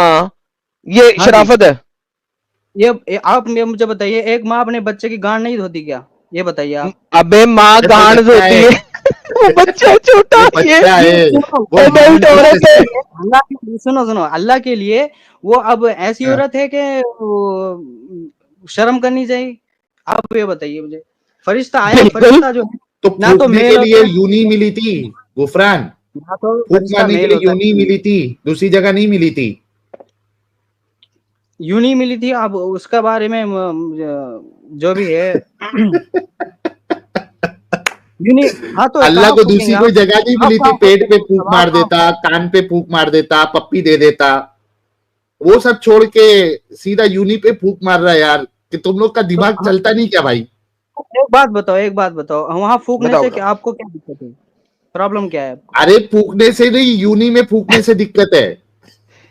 [SPEAKER 3] ये
[SPEAKER 6] हाँ जी,
[SPEAKER 3] शराफत है?
[SPEAKER 6] ये आप मुझे बताइए, एक माँ अपने बच्चे की गांड नहीं धोती क्या? ये बताइए आप।
[SPEAKER 3] अबे माँ
[SPEAKER 1] अरे तो
[SPEAKER 3] गांड
[SPEAKER 1] बच्चा
[SPEAKER 3] होती
[SPEAKER 1] है,
[SPEAKER 3] है। वो बच्चा छोटा,
[SPEAKER 1] वो
[SPEAKER 3] ये
[SPEAKER 1] बच्चा है,
[SPEAKER 6] सुनो,
[SPEAKER 1] वो
[SPEAKER 3] एडल्ट
[SPEAKER 1] ह्यूमन
[SPEAKER 3] औरत
[SPEAKER 1] प्रोसेस
[SPEAKER 3] है।
[SPEAKER 1] है।
[SPEAKER 6] अल्लाह के लिए सुनो, अल्लाह के लिए वो अब ऐसी
[SPEAKER 1] हाँ,
[SPEAKER 6] औरत है कि शर्म करनी चाहिए। आप ये बताइए मुझे, फरिश्ता आया,
[SPEAKER 3] बिल्कुल।
[SPEAKER 6] फरिश्ता जो है
[SPEAKER 1] तो
[SPEAKER 6] ना तो
[SPEAKER 1] फूकने के
[SPEAKER 6] मेल
[SPEAKER 1] लिए
[SPEAKER 6] होता है
[SPEAKER 1] यूनी मिली थी गुफरान,
[SPEAKER 6] ना तो
[SPEAKER 1] फूक
[SPEAKER 6] फरिश्ता
[SPEAKER 1] मारने के
[SPEAKER 6] मेल
[SPEAKER 1] लिए
[SPEAKER 6] होता
[SPEAKER 1] यूनी
[SPEAKER 6] है।
[SPEAKER 1] मिली थी, दूसरी जगह नहीं मिली थी।
[SPEAKER 6] यूं नहीं मिली थी, अब उसका बारे में जो भी है। यूं नहीं, हाँ तो
[SPEAKER 1] अल्लाह
[SPEAKER 6] कहाँ
[SPEAKER 1] को
[SPEAKER 6] फूकेंगे
[SPEAKER 1] दूसरी
[SPEAKER 6] आप?
[SPEAKER 1] कोई जगह नहीं
[SPEAKER 6] आप
[SPEAKER 1] मिली थी,
[SPEAKER 6] कहाँ
[SPEAKER 1] पेट पे
[SPEAKER 6] फूकेंगे
[SPEAKER 1] फूक
[SPEAKER 6] मतलब? आप
[SPEAKER 1] मार
[SPEAKER 6] कहाँ
[SPEAKER 1] देता,
[SPEAKER 6] फूकेंगे?
[SPEAKER 1] कान पे फूक मार देता, पप्पी दे देता, वो सब छोड़ के सीधा यूनी पे फूक मार रहा है यार, कि तुम लोग का
[SPEAKER 6] तो
[SPEAKER 1] दिमाग चलता नहीं क्या भाई?
[SPEAKER 6] एक बात बताओ, वहां फूकने
[SPEAKER 3] बताओ
[SPEAKER 6] से
[SPEAKER 3] बताओ।
[SPEAKER 6] क्या आपको क्या दिक्कत है? प्रॉब्लम क्या है आपको?
[SPEAKER 1] अरे फूकने से नहीं, यूनी में फूकने से दिक्कत है।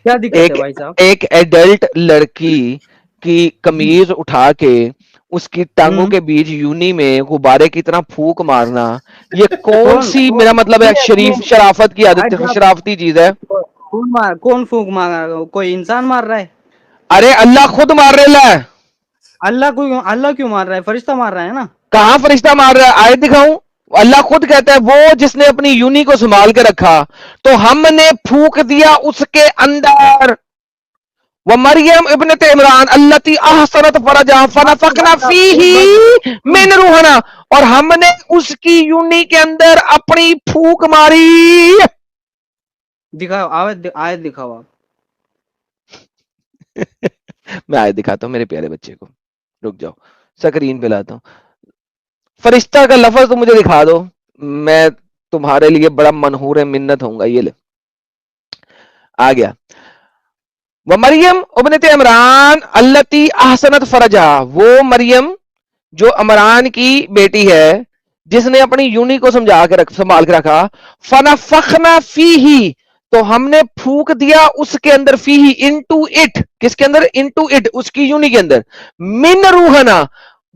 [SPEAKER 6] क्या दिक्कत है
[SPEAKER 3] एक
[SPEAKER 6] भाई साहब?
[SPEAKER 3] एक एडल्ट लड़की की कमीज उठा के उसकी टांगों
[SPEAKER 6] हम्म
[SPEAKER 3] के बीच यूनी में गुब्बारे की तरह फूक मारना, ये कौन
[SPEAKER 6] कौन
[SPEAKER 3] सी,
[SPEAKER 6] कौन
[SPEAKER 3] मेरा मतलब है,
[SPEAKER 6] सुनिए,
[SPEAKER 3] शराफत की
[SPEAKER 6] भाई
[SPEAKER 3] आदत,
[SPEAKER 6] साहब,
[SPEAKER 3] शराफती चीज है?
[SPEAKER 6] कौन फूक मार रहा है? कोई इंसान मार रहा है?
[SPEAKER 3] अरे अल्लाह खुद मार रहा है।
[SPEAKER 6] अल्लाह क्यों मार रहा है? फरिश्ता मार रहा है ना।
[SPEAKER 3] कहां फरिश्ता मार रहा है? आयत दिखाऊं? अल्लाह खुद कहता है वो जिसने अपनी यूनी को संभाल के रखा तो हमने फूक दिया उसके अंदर। वो मरियम इब्नत इमरान अल्लती अहसनत फरजा फनफखना
[SPEAKER 6] भाई साहब, एक बात
[SPEAKER 3] फीही
[SPEAKER 6] बताओ।
[SPEAKER 3] मिन रूहना, और हमने उसकी यूनी के अंदर अपनी फूक मारी।
[SPEAKER 6] दिखाओ, आयत दिखाओ आप।
[SPEAKER 3] मैं आयत दिखाता हूं मेरे प्यारे बच्चे को, रुक जाओ, स्क्रीन पे लाता हूं। फरिश्ता का लफ्ज तो मुझे दिखा दो, मैं तुम्हारे लिए बड़ा मनहूर है, मिन्नत होऊंगा। ये ले, आ गया। वह मरियम इब्नत इमरान अल्लती अहसनत फरजा, वो मरियम जो इमरान की बेटी है जिसने अपनी यूनी को संभाल के रखा। फनफखना फीही, तो हमने फूक दिया उसके अंदर, फीही इनटू इट, किसके अंदर? इनटू इट, उसकी यूनी के अंदर, मिन रूहना,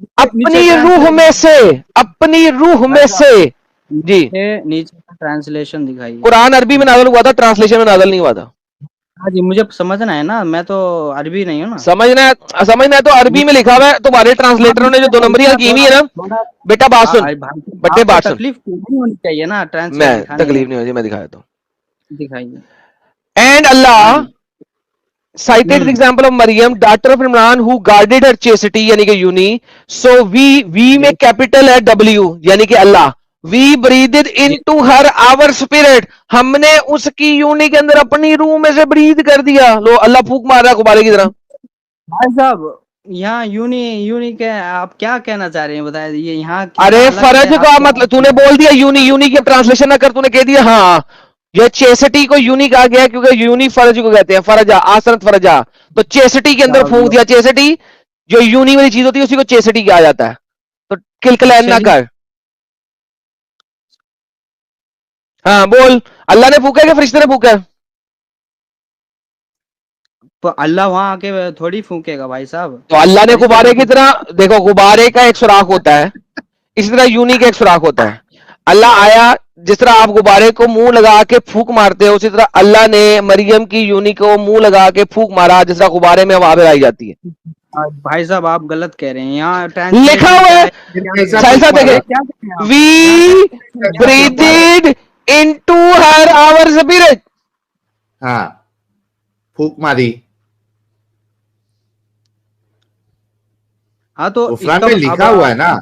[SPEAKER 6] नीचे
[SPEAKER 3] अपनी रूह में
[SPEAKER 6] ट्रांसलेशन,
[SPEAKER 3] से, अपनी रूह में से। जी,
[SPEAKER 6] नीचे ट्रांसलेशन दिखाइए।
[SPEAKER 3] कुरान अरबी में नाज़िल हुआ था, ट्रांसलेशन में नाज़िल नहीं हुआ था।
[SPEAKER 6] हाँ जी, मुझे समझना है ना, मैं तो अरबी नहीं हूँ ना।
[SPEAKER 3] समझना है तो अरबी में लिखा हुआ है, तुम्हारे ट्रांसलेटरों ने जो 2 नंबरियां की हुई है ना।
[SPEAKER 6] थोड़ा
[SPEAKER 3] बेटा बात सुन,
[SPEAKER 6] भाई,
[SPEAKER 3] बट्टे
[SPEAKER 6] आपको
[SPEAKER 3] बात सुन,
[SPEAKER 6] तकलीफ नहीं होनी चाहिए ना ट्रांसलेट
[SPEAKER 3] मैं
[SPEAKER 6] दिखाने में।
[SPEAKER 3] तकलीफ नहीं होती, मैं दिखा देता हूँ।
[SPEAKER 6] दिखाइए।
[SPEAKER 3] एंड
[SPEAKER 6] हाँ
[SPEAKER 3] अल्लाह
[SPEAKER 6] जी।
[SPEAKER 3] cited the example of Maryam, daughter of Imran, who guarded her chastity, यानी कि यूनी। So we में कैपिटल है W, यानी कि अल्लाह। We breathed into her our spirit, हमने उसकी यूनी के अंदर अपनी रूह में से ब्रीद कर दिया। लो, अल्लाह फूक मार रहा है गुब्बारे की तरह।
[SPEAKER 6] भाई साहब, यहाँ यूनी के आप क्या कहना चाह रहे हैं बताइए, ये यहाँ
[SPEAKER 3] अरे
[SPEAKER 6] कितना अलग है
[SPEAKER 3] फर्ज का मतलब तूने बोल दिया यूनी की ट्रांसलेशन ना कर, तूने कह दिया हाँ ये चेसिटी को यूनी कहा गया क्योंकि यूनी फर्ज को कहते हैं, फरजा आसनत फरजा, तो चेसिटी के अंदर फूंक दिया, चेसिटी जो यूनी वाली चीज होती है उसी को चेसिटी कहा जाता है, तो किलकलैन ना कर। हाँ बोल, अल्लाह ने फूका है कि फरिश्ते ने फूका है?
[SPEAKER 6] तो अल्लाह वहां आके थोड़ी फूकेगा भाई साहब।
[SPEAKER 3] तो अल्लाह ने गुब्बारे की तरह, देखो गुब्बारे का एक सुराख होता है, इसी तरह यूनी का एक सुराख होता है। अल्लाह आया, जिस तरह आप गुब्बारे को मुंह लगा के फूक मारते हो, उसी तरह अल्लाह ने मरियम की यूनी को मुंह लगा के फूक मारा, जिस तरह गुब्बारे में हवा आई जाती है।
[SPEAKER 6] भाई साहब आप गलत कह रहे हैं, यहाँ
[SPEAKER 3] लिखा हुआ है, साइंसा देखे, we breathed into her our spirit.
[SPEAKER 1] हाँ, फूक मारी।
[SPEAKER 6] हाँ तो
[SPEAKER 1] कुफरान में लिखा हुआ है ना।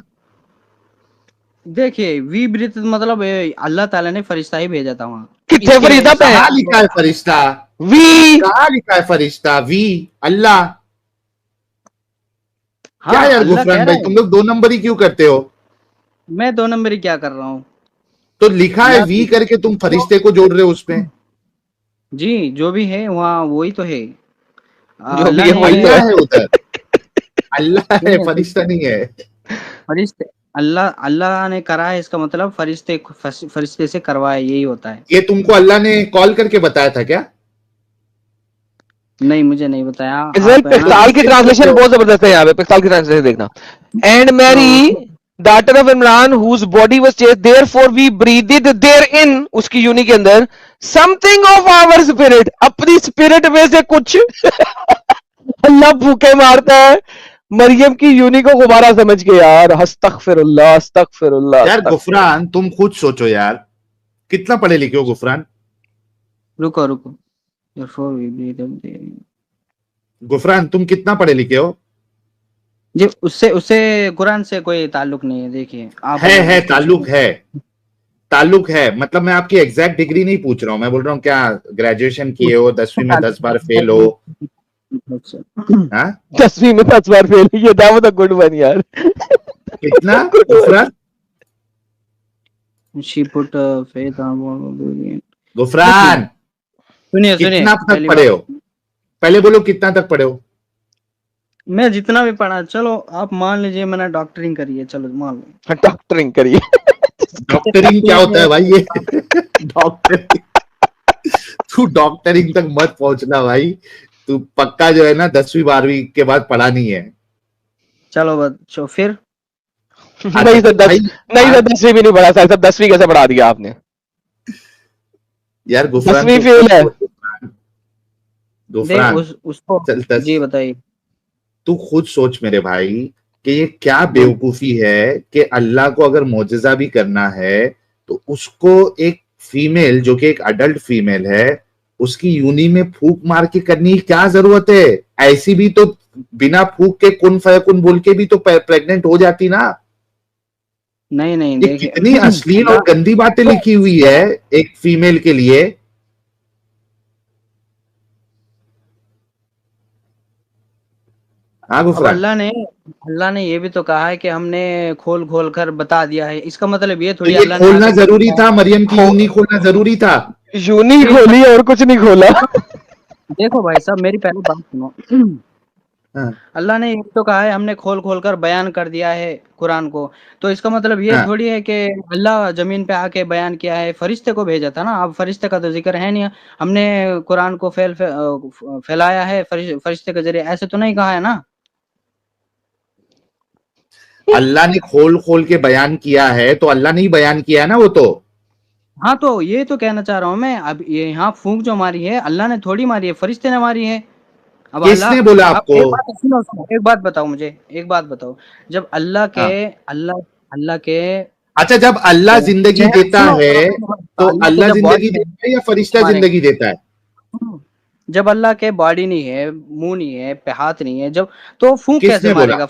[SPEAKER 6] देखिए वी ब्रीथ मतलब अल्लाह ताला ने फरिश्ता ही भेजा था वहाँ।
[SPEAKER 3] कितने फरिश्ता पे
[SPEAKER 1] कहाँ लिखा है फरिश्ता?
[SPEAKER 3] वी
[SPEAKER 1] कहाँ लिखा है फरिश्ता? वी अल्लाह।
[SPEAKER 6] हाँ,
[SPEAKER 1] क्या यार
[SPEAKER 6] अल्लाह
[SPEAKER 1] गुफरान
[SPEAKER 6] कह
[SPEAKER 1] भाई,
[SPEAKER 6] रहा है।
[SPEAKER 1] तुम लोग 2 नंबरी क्यों करते हो?
[SPEAKER 6] मैं 2 नंबरी क्या कर रहा हूँ?
[SPEAKER 1] तो लिखा है वी करके, तुम फरिश्ते को जोड़ रहे हो उसमें।
[SPEAKER 6] जी जो भी है वहाँ वही तो है।
[SPEAKER 3] जो भी है वही
[SPEAKER 1] अल्लाह है उधर, अल्लाह है,
[SPEAKER 6] सुनिए,
[SPEAKER 1] फरिश्ता नहीं है।
[SPEAKER 6] फरिश्ते अल्लाह अल्लाह ने करा है, इसका मतलब फरिश्ते से करवाया, यही होता है।
[SPEAKER 1] ये तुमको अल्लाह ने कॉल करके बताया था क्या?
[SPEAKER 6] नहीं मुझे नहीं बताया।
[SPEAKER 3] पिस्ताल की ट्रांसलेशन बहुत जबरदस्त है यहाँ पे, पिस्ताल की ट्रांसलेशन देखना। And Mary daughter of Imran whose body was changed therefore we breathed therein, उसकी यूनी के अंदर समथिंग ऑफ आवर स्पिरिट, अपनी स्पिरिट में से कुछ अल्लाह भूखे मारता है मरियम की यूनी को गुब्बारा समझ के। यार अस्तगफिरुल्लाह अस्तगफिरुल्लाह।
[SPEAKER 1] यार गुफरान तुम खुद सोचो यार, कितना पढ़े लिखे हो गुफरान?
[SPEAKER 6] रुको
[SPEAKER 1] गुफरान तुम कितना पढ़े लिखे हो?
[SPEAKER 6] जी उससे कुरान से कोई ताल्लुक नहीं है। देखिए आप
[SPEAKER 1] है ताल्लुक है, मतलब मैं आपकी एग्जैक्ट डिग्री नहीं पूछ रहा हूँ, मैं बोल रहा हूँ क्या ग्रेजुएशन किए हो, 10वीं में 10 बार फेल हो? हाँ
[SPEAKER 3] 10वीं में 10 बार फेल, ये दावत गुड वन यार।
[SPEAKER 1] कितना Gufran?
[SPEAKER 6] She put faith on
[SPEAKER 1] Gufran
[SPEAKER 6] सुनिए
[SPEAKER 1] कितना तक पढ़े हो? पहले बोलो कितना तक पढ़े हो?
[SPEAKER 6] मैं जितना भी पढ़ा, चलो आप मान लीजिए मैंने डॉक्टरिंग करी है, चलो मान लो।
[SPEAKER 3] डॉक्टरिंग करिए।
[SPEAKER 1] डॉक्टरिंग क्या होता है भाई ये? डॉक्टरिंग, तू डॉक्टरिंग तक मत पहुंचना भाई, तू पक्का जो है ना 10वीं 12वीं के बाद पढ़ा नहीं है।
[SPEAKER 6] चलो बच्चों फिर
[SPEAKER 3] नहीं सर 10वीं भी नहीं पढ़ा सर, सब 10वीं कैसे पढ़ा दिया आपने?
[SPEAKER 1] यार गुफरान
[SPEAKER 3] 10वीं फेल है।
[SPEAKER 1] गुफरान
[SPEAKER 6] उसको जी बताइए।
[SPEAKER 1] तू खुद सोच मेरे भाई कि ये क्या बेवकूफी है कि अल्लाह को अगर मोजज़ा भी करना है तो उसको एक फीमेल जो कि एक अडल्ट फीमेल है उसकी यूनी में फूक मार के करनी की क्या जरूरत है? ऐसी भी तो बिना फूक के कुन फयकुन बोल के भी तो प्रेग्नेंट हो जाती ना।
[SPEAKER 6] नहीं
[SPEAKER 1] ये कितनी अश्लील और गंदी बातें लिखी हुई है एक फीमेल के लिए। हाँ गुफरान,
[SPEAKER 6] अल्लाह ने ये भी तो कहा है कि हमने खोल खोल कर बता दिया है, इसका मतलब ये थोड़ी
[SPEAKER 1] तो ये खोलना जरूरी था? मरियम की यूनी खोलना जरूरी था?
[SPEAKER 3] यूनी खोली और कुछ नहीं खोला।
[SPEAKER 6] देखो भाई साहब मेरी पहले बात सुनो। अल्लाह ने ये तो कहा है हमने खोल खोल कर बयान कर दिया है कुरान को, तो इसका मतलब ये थोड़ी है कि अल्लाह जमीन पे आके बयान किया है, फरिश्ते को भेजा था ना। अब फरिश्ते का तो जिक्र है नहीं, हमने कुरान को फैलाया है फरिश्ते के जरिए, ऐसे तो नहीं कहा है ना।
[SPEAKER 1] अल्लाह ने खोल खोल के बयान किया है तो अल्लाह ने ही बयान किया है ना वो तो।
[SPEAKER 6] हाँ तो ये तो कहना चाह रहा हूँ मैं, अब ये यहाँ फूंक जो मारी है अल्लाह ने थोड़ी मारी है, फरिश्ते ने मारी है। अब
[SPEAKER 1] किसने बोला आपको?
[SPEAKER 6] एक बात बताओ मुझे, एक बात बताओ, जब अल्लाह के
[SPEAKER 1] अच्छा जब अल्लाह जिंदगी देता है तो अल्लाह जिंदगी देता है या फरिश्ता जिंदगी देता है?
[SPEAKER 6] जब अल्लाह के बॉडी नहीं है, मुंह नहीं है, हाथ नहीं है, जब तो फूंक कैसे मारेगा?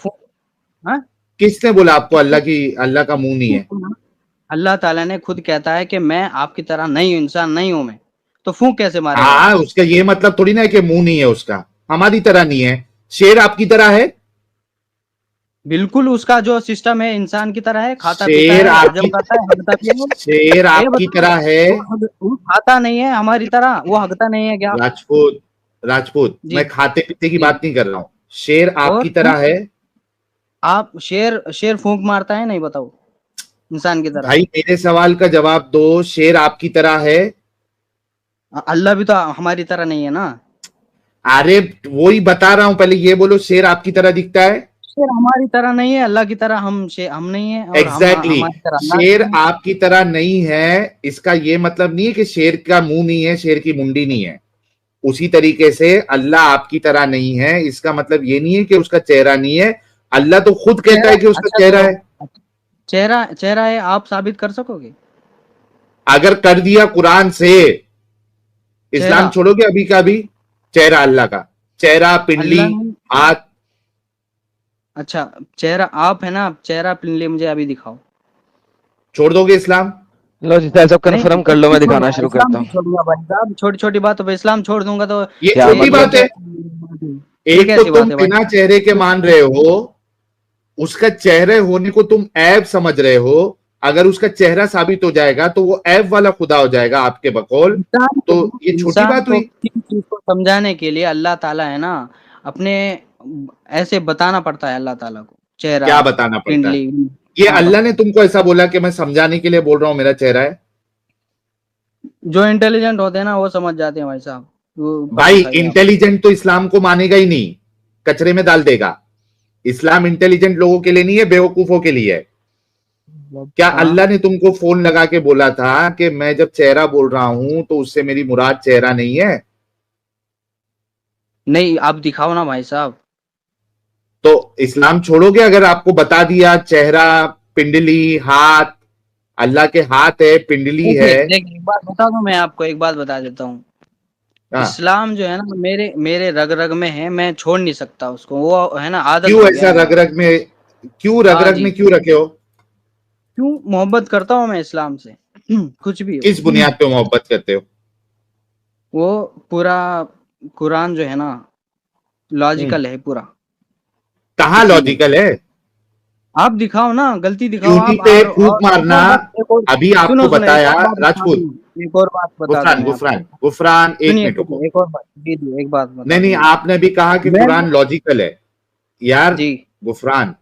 [SPEAKER 1] किसने बोला आपको अल्लाह का मुंह नहीं है?
[SPEAKER 6] अल्लाह ताला ने खुद कहता है कि मैं आपकी तरह नहीं हूं, इंसान नहीं हूं मैं, तो फूंक कैसे मारेगा?
[SPEAKER 1] हाँ उसका ये मतलब थोड़ी ना है कि मुंह नहीं है उसका, हमारी तरह नहीं है। शेर आपकी तरह है?
[SPEAKER 6] बिल्कुल उसका जो सिस्टम है इंसान की तरह है, खाता
[SPEAKER 1] पीता है, हजम करता है, हगता भी है। शेर आपकी तरह है?
[SPEAKER 6] वो खाता नहीं है हमारी तरह, वो हगता नहीं है क्या?
[SPEAKER 1] राजपूत मैं खाते पीते की बात नहीं कर रहा हूँ, शेर आपकी तरह है?
[SPEAKER 6] आप शेर शेर फूंक मारता है नहीं, बताओ, इंसान की तरह।
[SPEAKER 1] भाई मेरे सवाल का जवाब दो, शेर आपकी तरह है?
[SPEAKER 6] अल्लाह भी तो हमारी तरह नहीं है ना।
[SPEAKER 1] अरे वही बता रहा हूं, पहले ये बोलो, शेर आपकी तरह दिखता है?
[SPEAKER 6] शेर हमारी तरह नहीं है, अल्लाह की तरह हम नहीं है, और
[SPEAKER 1] एग्जैक्टली
[SPEAKER 6] हमारी तरह अल्लाह
[SPEAKER 1] शेर
[SPEAKER 6] नहीं है।
[SPEAKER 1] आपकी तरह नहीं है, इसका ये मतलब नहीं है कि शेर का मुंह नहीं है, शेर की मुंडी नहीं है। उसी तरीके से अल्लाह आपकी तरह नहीं है, इसका मतलब ये नहीं है कि उसका चेहरा नहीं है। अल्लाह तो खुद कहता है कि उसका
[SPEAKER 6] अच्छा,
[SPEAKER 1] चेहरा है।
[SPEAKER 6] चेहरा है, आप साबित कर सकोगे?
[SPEAKER 1] अगर कर दिया कुरान से, इस्लाम
[SPEAKER 6] चेहरा
[SPEAKER 1] छोड़ोगे अभी का अभी? चेहरा अल्लाह का, चेहरा, पिंडली,
[SPEAKER 6] अल्लाह नहीं।
[SPEAKER 1] हाथ।
[SPEAKER 6] अच्छा, चेहरा आप है ना, चेहरा पिनले मुझे अभी दिखाओ।
[SPEAKER 1] छोड़ दोगे इस्लाम?
[SPEAKER 3] लो जी साहब,
[SPEAKER 6] नहीं,
[SPEAKER 3] कंफर्म कर लो, मैं दिखाना शुरू
[SPEAKER 6] इस्लाम
[SPEAKER 3] करता
[SPEAKER 6] नहीं
[SPEAKER 3] हूँ।
[SPEAKER 6] छोड़ूंगा भाई साहब, छोटी छोटी बातों पे इस्लाम छोड़ दूंगा तो
[SPEAKER 1] ये
[SPEAKER 3] क्या
[SPEAKER 1] छोटी
[SPEAKER 3] मतलब?
[SPEAKER 1] बात है?
[SPEAKER 6] ये
[SPEAKER 1] एक तो
[SPEAKER 6] कैसी
[SPEAKER 1] तुम
[SPEAKER 6] बात है भाई?
[SPEAKER 1] बिना चेहरे के मान रहे हो, उसका चेहरे होने को तुम ऐब समझ रहे हो। अगर उसका चेहरा साबित हो जाएगा तो वो ऐब वाला खुदा हो जाएगा आपके बकौल। तो ये छोटी बात हुई?
[SPEAKER 6] किसी चीज को समझाने के लिए अल्लाह ताला है ना, अपने ऐसे बताना पड़ता है अल्लाह ताला को, चेहरा,
[SPEAKER 1] क्या बताना पड़ता है?
[SPEAKER 6] पिंडली।
[SPEAKER 1] ये
[SPEAKER 6] हाँ,
[SPEAKER 1] अल्लाह ने तुमको ऐसा बोला कि मैं समझाने के लिए बोल रहा हूं मेरा चेहरा है?
[SPEAKER 6] जो इंटेलिजेंट होते हैं ना वो समझ जाते हैं भाई साहब, वो पढ़े
[SPEAKER 1] भाई
[SPEAKER 6] लिखाई आप।
[SPEAKER 1] इंटेलिजेंट तो इस्लाम को मानेगा ही नहीं, कचरे में डाल देगा। इस्लाम इंटेलिजेंट लोगों के लिए नहीं है, बेवकूफों के लिए है। क्या
[SPEAKER 6] हाँ,
[SPEAKER 1] अल्लाह ने तुमको फोन लगा के बोला था कि मैं जब चेहरा बोल रहा हूं तो उससे मेरी मुराद चेहरा नहीं है?
[SPEAKER 6] नहीं, आप दिखाओ ना भाई साहब।
[SPEAKER 1] तो इस्लाम छोड़ोगे अगर आपको बता दिया चेहरा, पिंडली, हाथ? अल्लाह के हाथ है, पिंडली है।
[SPEAKER 6] देखिए एक बात बता दूं, मैं आपको एक बात बता देता हूँ।
[SPEAKER 1] हाँ।
[SPEAKER 6] इस्लाम जो है ना, मेरे मेरे रग रग में है, मैं छोड़ नहीं सकता उसको, वो है ना आदत
[SPEAKER 1] क्यों
[SPEAKER 6] हो
[SPEAKER 1] ऐसा
[SPEAKER 6] गया है।
[SPEAKER 1] रग रग में, क्यों रग
[SPEAKER 6] हाँ
[SPEAKER 1] रग
[SPEAKER 6] जी,
[SPEAKER 1] में क्यों रखे हो?
[SPEAKER 6] क्यों मोहब्बत करता हूँ मैं इस्लाम से। कुछ भी हो।
[SPEAKER 1] किस बुनियाद पे मोहब्बत करते हो?
[SPEAKER 6] वो पूरा कुरान जो है ना, लॉजिकल है पूरा।
[SPEAKER 1] कहाँ
[SPEAKER 6] इसीलिए
[SPEAKER 1] लॉजिकल है?
[SPEAKER 6] आप दिखाओ ना, गलती दिखाओ
[SPEAKER 1] यूनी
[SPEAKER 6] आप।
[SPEAKER 1] पे
[SPEAKER 6] और
[SPEAKER 1] फूक मारना।
[SPEAKER 6] एक और
[SPEAKER 1] अभी आपको
[SPEAKER 6] सुनो सुनो, एक
[SPEAKER 1] बताया
[SPEAKER 6] और बात बता
[SPEAKER 1] राजपूत।
[SPEAKER 6] दूं, एक और बात बता दूं
[SPEAKER 1] गुफरान
[SPEAKER 6] मैं आपको।
[SPEAKER 1] गुफरान गुफरान, एक
[SPEAKER 6] सुनिए
[SPEAKER 1] मिनट रुको।
[SPEAKER 6] सुनिए, एक और बात जी, एक बात
[SPEAKER 1] नहीं
[SPEAKER 6] बता दूं
[SPEAKER 1] नहीं,
[SPEAKER 6] मैं।
[SPEAKER 1] आपने भी कहा कि
[SPEAKER 6] मैं
[SPEAKER 1] कुरान लॉजिकल है यार।
[SPEAKER 6] जी
[SPEAKER 1] गुफरान,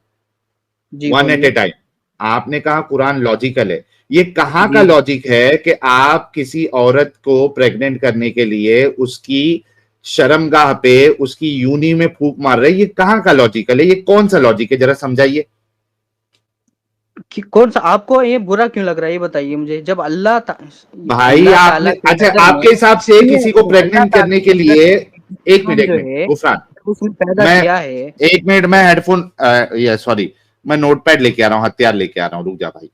[SPEAKER 6] जी
[SPEAKER 1] वन एट ए
[SPEAKER 6] बोलिए।
[SPEAKER 1] टाइम। आपने कहा कुरान लॉजिकल है, ये कहाँ का
[SPEAKER 6] जी
[SPEAKER 1] लॉजिक है कि आप किसी औरत को प्रेग्नेंट करने के लिए उसकी शर्मगाह पे, उसकी यूनी में फूक मार रहे हैं? ये कहाँ का लॉजिकल है? ये कौन सा लॉजिक है, जरा समझाइए।
[SPEAKER 6] कौन सा आपको ये बुरा क्यों लग रहा है, ये बताइए मुझे। जब
[SPEAKER 1] भाई
[SPEAKER 6] अल्लाह
[SPEAKER 1] आपने,
[SPEAKER 6] ताला की
[SPEAKER 1] अच्छा
[SPEAKER 6] नजर में,
[SPEAKER 1] आपके हिसाब से
[SPEAKER 6] सुनिए
[SPEAKER 1] किसी को
[SPEAKER 6] सुनिए, अल्लाह
[SPEAKER 1] प्रेग्नेंट
[SPEAKER 6] ताला
[SPEAKER 1] करने के
[SPEAKER 6] की नजर
[SPEAKER 1] लिए,
[SPEAKER 6] में
[SPEAKER 1] एक
[SPEAKER 6] इंसान जो
[SPEAKER 1] मिनट
[SPEAKER 6] है,
[SPEAKER 1] गुफरान,
[SPEAKER 6] जब उसने पैदा
[SPEAKER 1] मैं
[SPEAKER 6] किया है।
[SPEAKER 1] एक मिनट, मैं हेडफोन, ये सॉरी, मैं नोटपैड लेके आ रहा हूं, हथियार लेके आ रहा हूं, रुक जा भाई।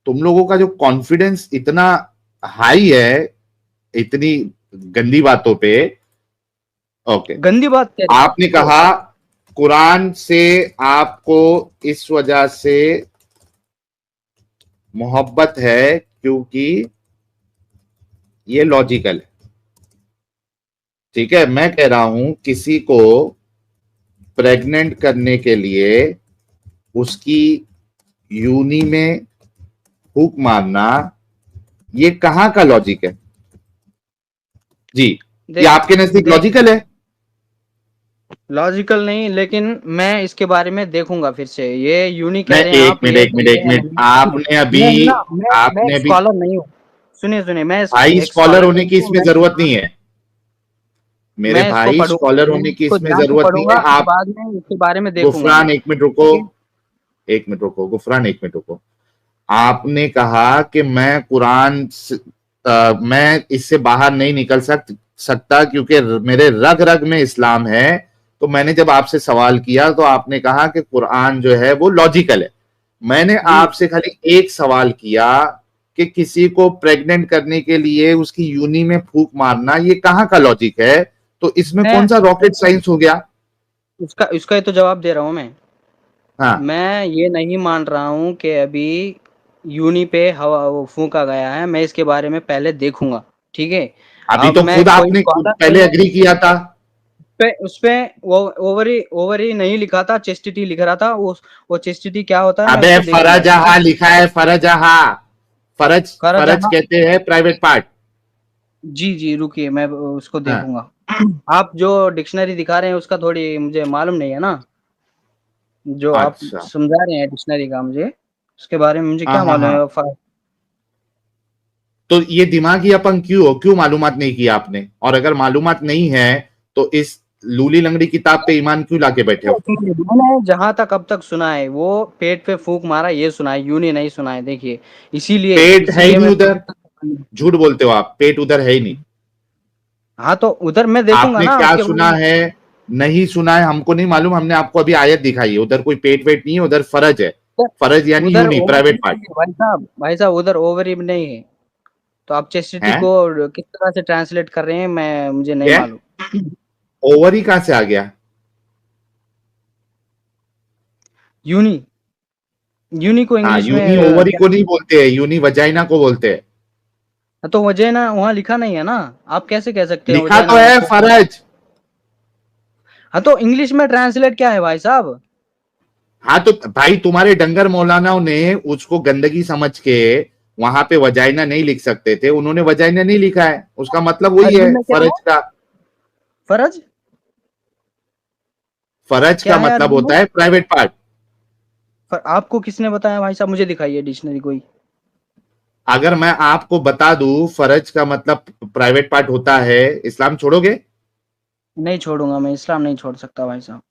[SPEAKER 1] तुम लोगों का जो कॉन्फिडेंस इतना हाई है इतनी गंदी बातों पे। ओके,
[SPEAKER 6] गंदी बात कह रही
[SPEAKER 1] आपने कहा कुरान से आपको इस वजह से मोहब्बत है क्योंकि ये लॉजिकल है। ठीक है, मैं कह रहा हूं किसी को प्रेग्नेंट करने के लिए उसकी यूनी में फूक मारना, ये कहां का लॉजिक है जी? ये आपके नजदीक लॉजिकल है?
[SPEAKER 6] लॉजिकल नहीं, लेकिन मैं इसके बारे में देखूंगा फिर से। ये यूं नहीं कह
[SPEAKER 1] मैं
[SPEAKER 6] रहे हैं
[SPEAKER 1] एक
[SPEAKER 6] आप,
[SPEAKER 1] मिनट
[SPEAKER 6] ये
[SPEAKER 1] एक मिनट एक मिनट, आपने अभी,
[SPEAKER 6] मैं ना मैं
[SPEAKER 1] आपने अभी,
[SPEAKER 6] स्कॉलर नहीं हूँ। सुनिए सुनिए, मैं
[SPEAKER 1] भाई
[SPEAKER 6] एक
[SPEAKER 1] स्कॉलर
[SPEAKER 6] स्कॉलर
[SPEAKER 1] होने की
[SPEAKER 6] नहीं हूँ।
[SPEAKER 1] इसमें जरूरत नहीं है मेरे
[SPEAKER 6] मैं इसको
[SPEAKER 1] भाई,
[SPEAKER 6] पढ़ूंगा,
[SPEAKER 1] स्कॉलर
[SPEAKER 6] मैं
[SPEAKER 1] होने की
[SPEAKER 6] इसको
[SPEAKER 1] इसमें
[SPEAKER 6] जाके
[SPEAKER 1] जरूरत नहीं
[SPEAKER 6] पढ़ूंगा,
[SPEAKER 1] है
[SPEAKER 6] और
[SPEAKER 1] आप।
[SPEAKER 6] बाद में इसके बारे में देखूंगा मैं।
[SPEAKER 1] गुफरान एक मिनट रुको,
[SPEAKER 6] ठीक है।
[SPEAKER 1] एक मिनट रुको गुफरान, एक मिनट रुको। आपने कहा कि मैं कुरान मैं इससे बाहर नहीं निकल सकता क्योंकि मेरे रग रग में इस्लाम है। तो मैंने जब आपसे सवाल किया तो आपने कहा कि कुरान जो है वो लॉजिकल है। मैंने
[SPEAKER 6] जी
[SPEAKER 1] आपसे खाली एक सवाल किया कि किसी को प्रेग्नेंट करने के लिए उसकी यूनी में फूक मारना, ये कहाँ का लॉजिक है? तो इसमें
[SPEAKER 6] मैं
[SPEAKER 1] कौन सा रॉकेट साइंस हो गया?
[SPEAKER 6] उसका उसका ही तो जवाब दे रहा हूँ मैं।
[SPEAKER 1] हाँ,
[SPEAKER 6] मैं ये नहीं मान रहा हूँ कि अभी यूनी पे हवा वो फूंका गया है, मैं इसके बारे में पहले देखूंगा। ठीक है।
[SPEAKER 1] अभी
[SPEAKER 6] अब
[SPEAKER 1] तो
[SPEAKER 6] मैं
[SPEAKER 1] खुद
[SPEAKER 6] कोई
[SPEAKER 1] आपने
[SPEAKER 6] स्कॉलर
[SPEAKER 1] पहले
[SPEAKER 6] नहीं हूँ।
[SPEAKER 1] एग्री किया था।
[SPEAKER 6] उस पे वो ओवरी नहीं लिखा था, चेस्टिटी लिख रहा था। वो चेस्टिटी क्या होता है मैं
[SPEAKER 1] अबे
[SPEAKER 6] उसको देखूंगा, ठीक है।
[SPEAKER 1] फरजहा लिखा है, फरजहा। फरज,
[SPEAKER 6] कर
[SPEAKER 1] फरज
[SPEAKER 6] जहाँ,
[SPEAKER 1] कहते हैं प्राइवेट पार्ट।
[SPEAKER 6] जी जी रुकिए, मैं उसको
[SPEAKER 1] हाँ,
[SPEAKER 6] देखूंगा। आप जो डिक्शनरी दिखा रहे हैं उसका थोड़ी मुझे मालूम नहीं है ना, जो आप
[SPEAKER 1] अच्छा।
[SPEAKER 6] समझा रहे हैं डिक्शनरी का मुझे उसके बारे में मुझे
[SPEAKER 1] हाँ
[SPEAKER 6] क्या
[SPEAKER 1] हाँ
[SPEAKER 6] मालूम
[SPEAKER 1] हाँ।
[SPEAKER 6] है।
[SPEAKER 1] तो ये दिमागी अपंग क्यों मालूमात नहीं किया आपने? और अगर मालूमात नहीं है तो इस लूली लंगड़ी किताब पे ईमान क्यों लाके बैठे हो?
[SPEAKER 6] मैंने जहां तक अब तक सुना है वो पेट पे फूंक मारा ये सुना है, यूं नहीं सुना है। देखिए इसीलिए
[SPEAKER 1] पेट है ही नहीं
[SPEAKER 6] मैं
[SPEAKER 1] उधर, झूठ बोलते हो आप, पेट उधर है ही नहीं।
[SPEAKER 6] हाँ तो उधर मैं देखूंगा
[SPEAKER 1] आपने
[SPEAKER 6] ना
[SPEAKER 1] क्या
[SPEAKER 6] उसके
[SPEAKER 1] सुना
[SPEAKER 6] बाद।
[SPEAKER 1] है नहीं सुना है हमको नहीं मालूम, हमने आपको अभी आयत दिखाई है, उधर कोई पेट वेट नहीं है, उधर फर्ज है। फर्ज यानी
[SPEAKER 6] उधर
[SPEAKER 1] यूनी प्राइवेट पार्ट
[SPEAKER 6] भाई साहब उधर ओवर भी नहीं है, तो आप चेस्टिटी
[SPEAKER 1] है।
[SPEAKER 6] को किस तरह से ट्रांसलेट कर रहे हैं मैं मुझे नहीं
[SPEAKER 1] क्या
[SPEAKER 6] मालूम।
[SPEAKER 1] ओवर ही कहां से आ गया?
[SPEAKER 6] यूनी, यूनी को
[SPEAKER 1] हाँ,
[SPEAKER 6] इंग्लिश में
[SPEAKER 1] यूनी ओवरी को नहीं बोलते हैं, यूनी वजाइना को बोलते हैं।
[SPEAKER 6] तो वजाइना वहां लिखा नहीं है ना, आप कैसे कह सकते हैं
[SPEAKER 1] लिखा
[SPEAKER 6] वजाइना
[SPEAKER 1] तो है
[SPEAKER 6] मतलब।
[SPEAKER 1] फर्ज।
[SPEAKER 6] हाँ तो इंग्लिश में ट्रांसलेट क्या है भाई साहब?
[SPEAKER 1] हाँ तो भाई तुम्हारे डंगर मौलानाओं ने उसको गंदगी समझ के वहां पे वजाइना नहीं लिख सकते थे, उन्होंने वजाइना नहीं लिखा है, उसका मतलब वही
[SPEAKER 6] अरबी
[SPEAKER 1] है
[SPEAKER 6] में क्या है?
[SPEAKER 1] फर्ज का।
[SPEAKER 6] फर्ज
[SPEAKER 1] फर्ज
[SPEAKER 6] क्या
[SPEAKER 1] का
[SPEAKER 6] है
[SPEAKER 1] मतलब
[SPEAKER 6] अरबी में?
[SPEAKER 1] होता है प्राइवेट पार्ट।
[SPEAKER 6] आपको किसने बताया भाई साहब, मुझे दिखाइए डिक्शनरी कोई।
[SPEAKER 1] अगर मैं आपको बता दूं फर्ज का मतलब प्राइवेट पार्ट होता है, इस्लाम छोड़ोगे?
[SPEAKER 6] नहीं छोड़ूंगा मैं, इस्लाम नहीं छोड़ सकता भाई साहब।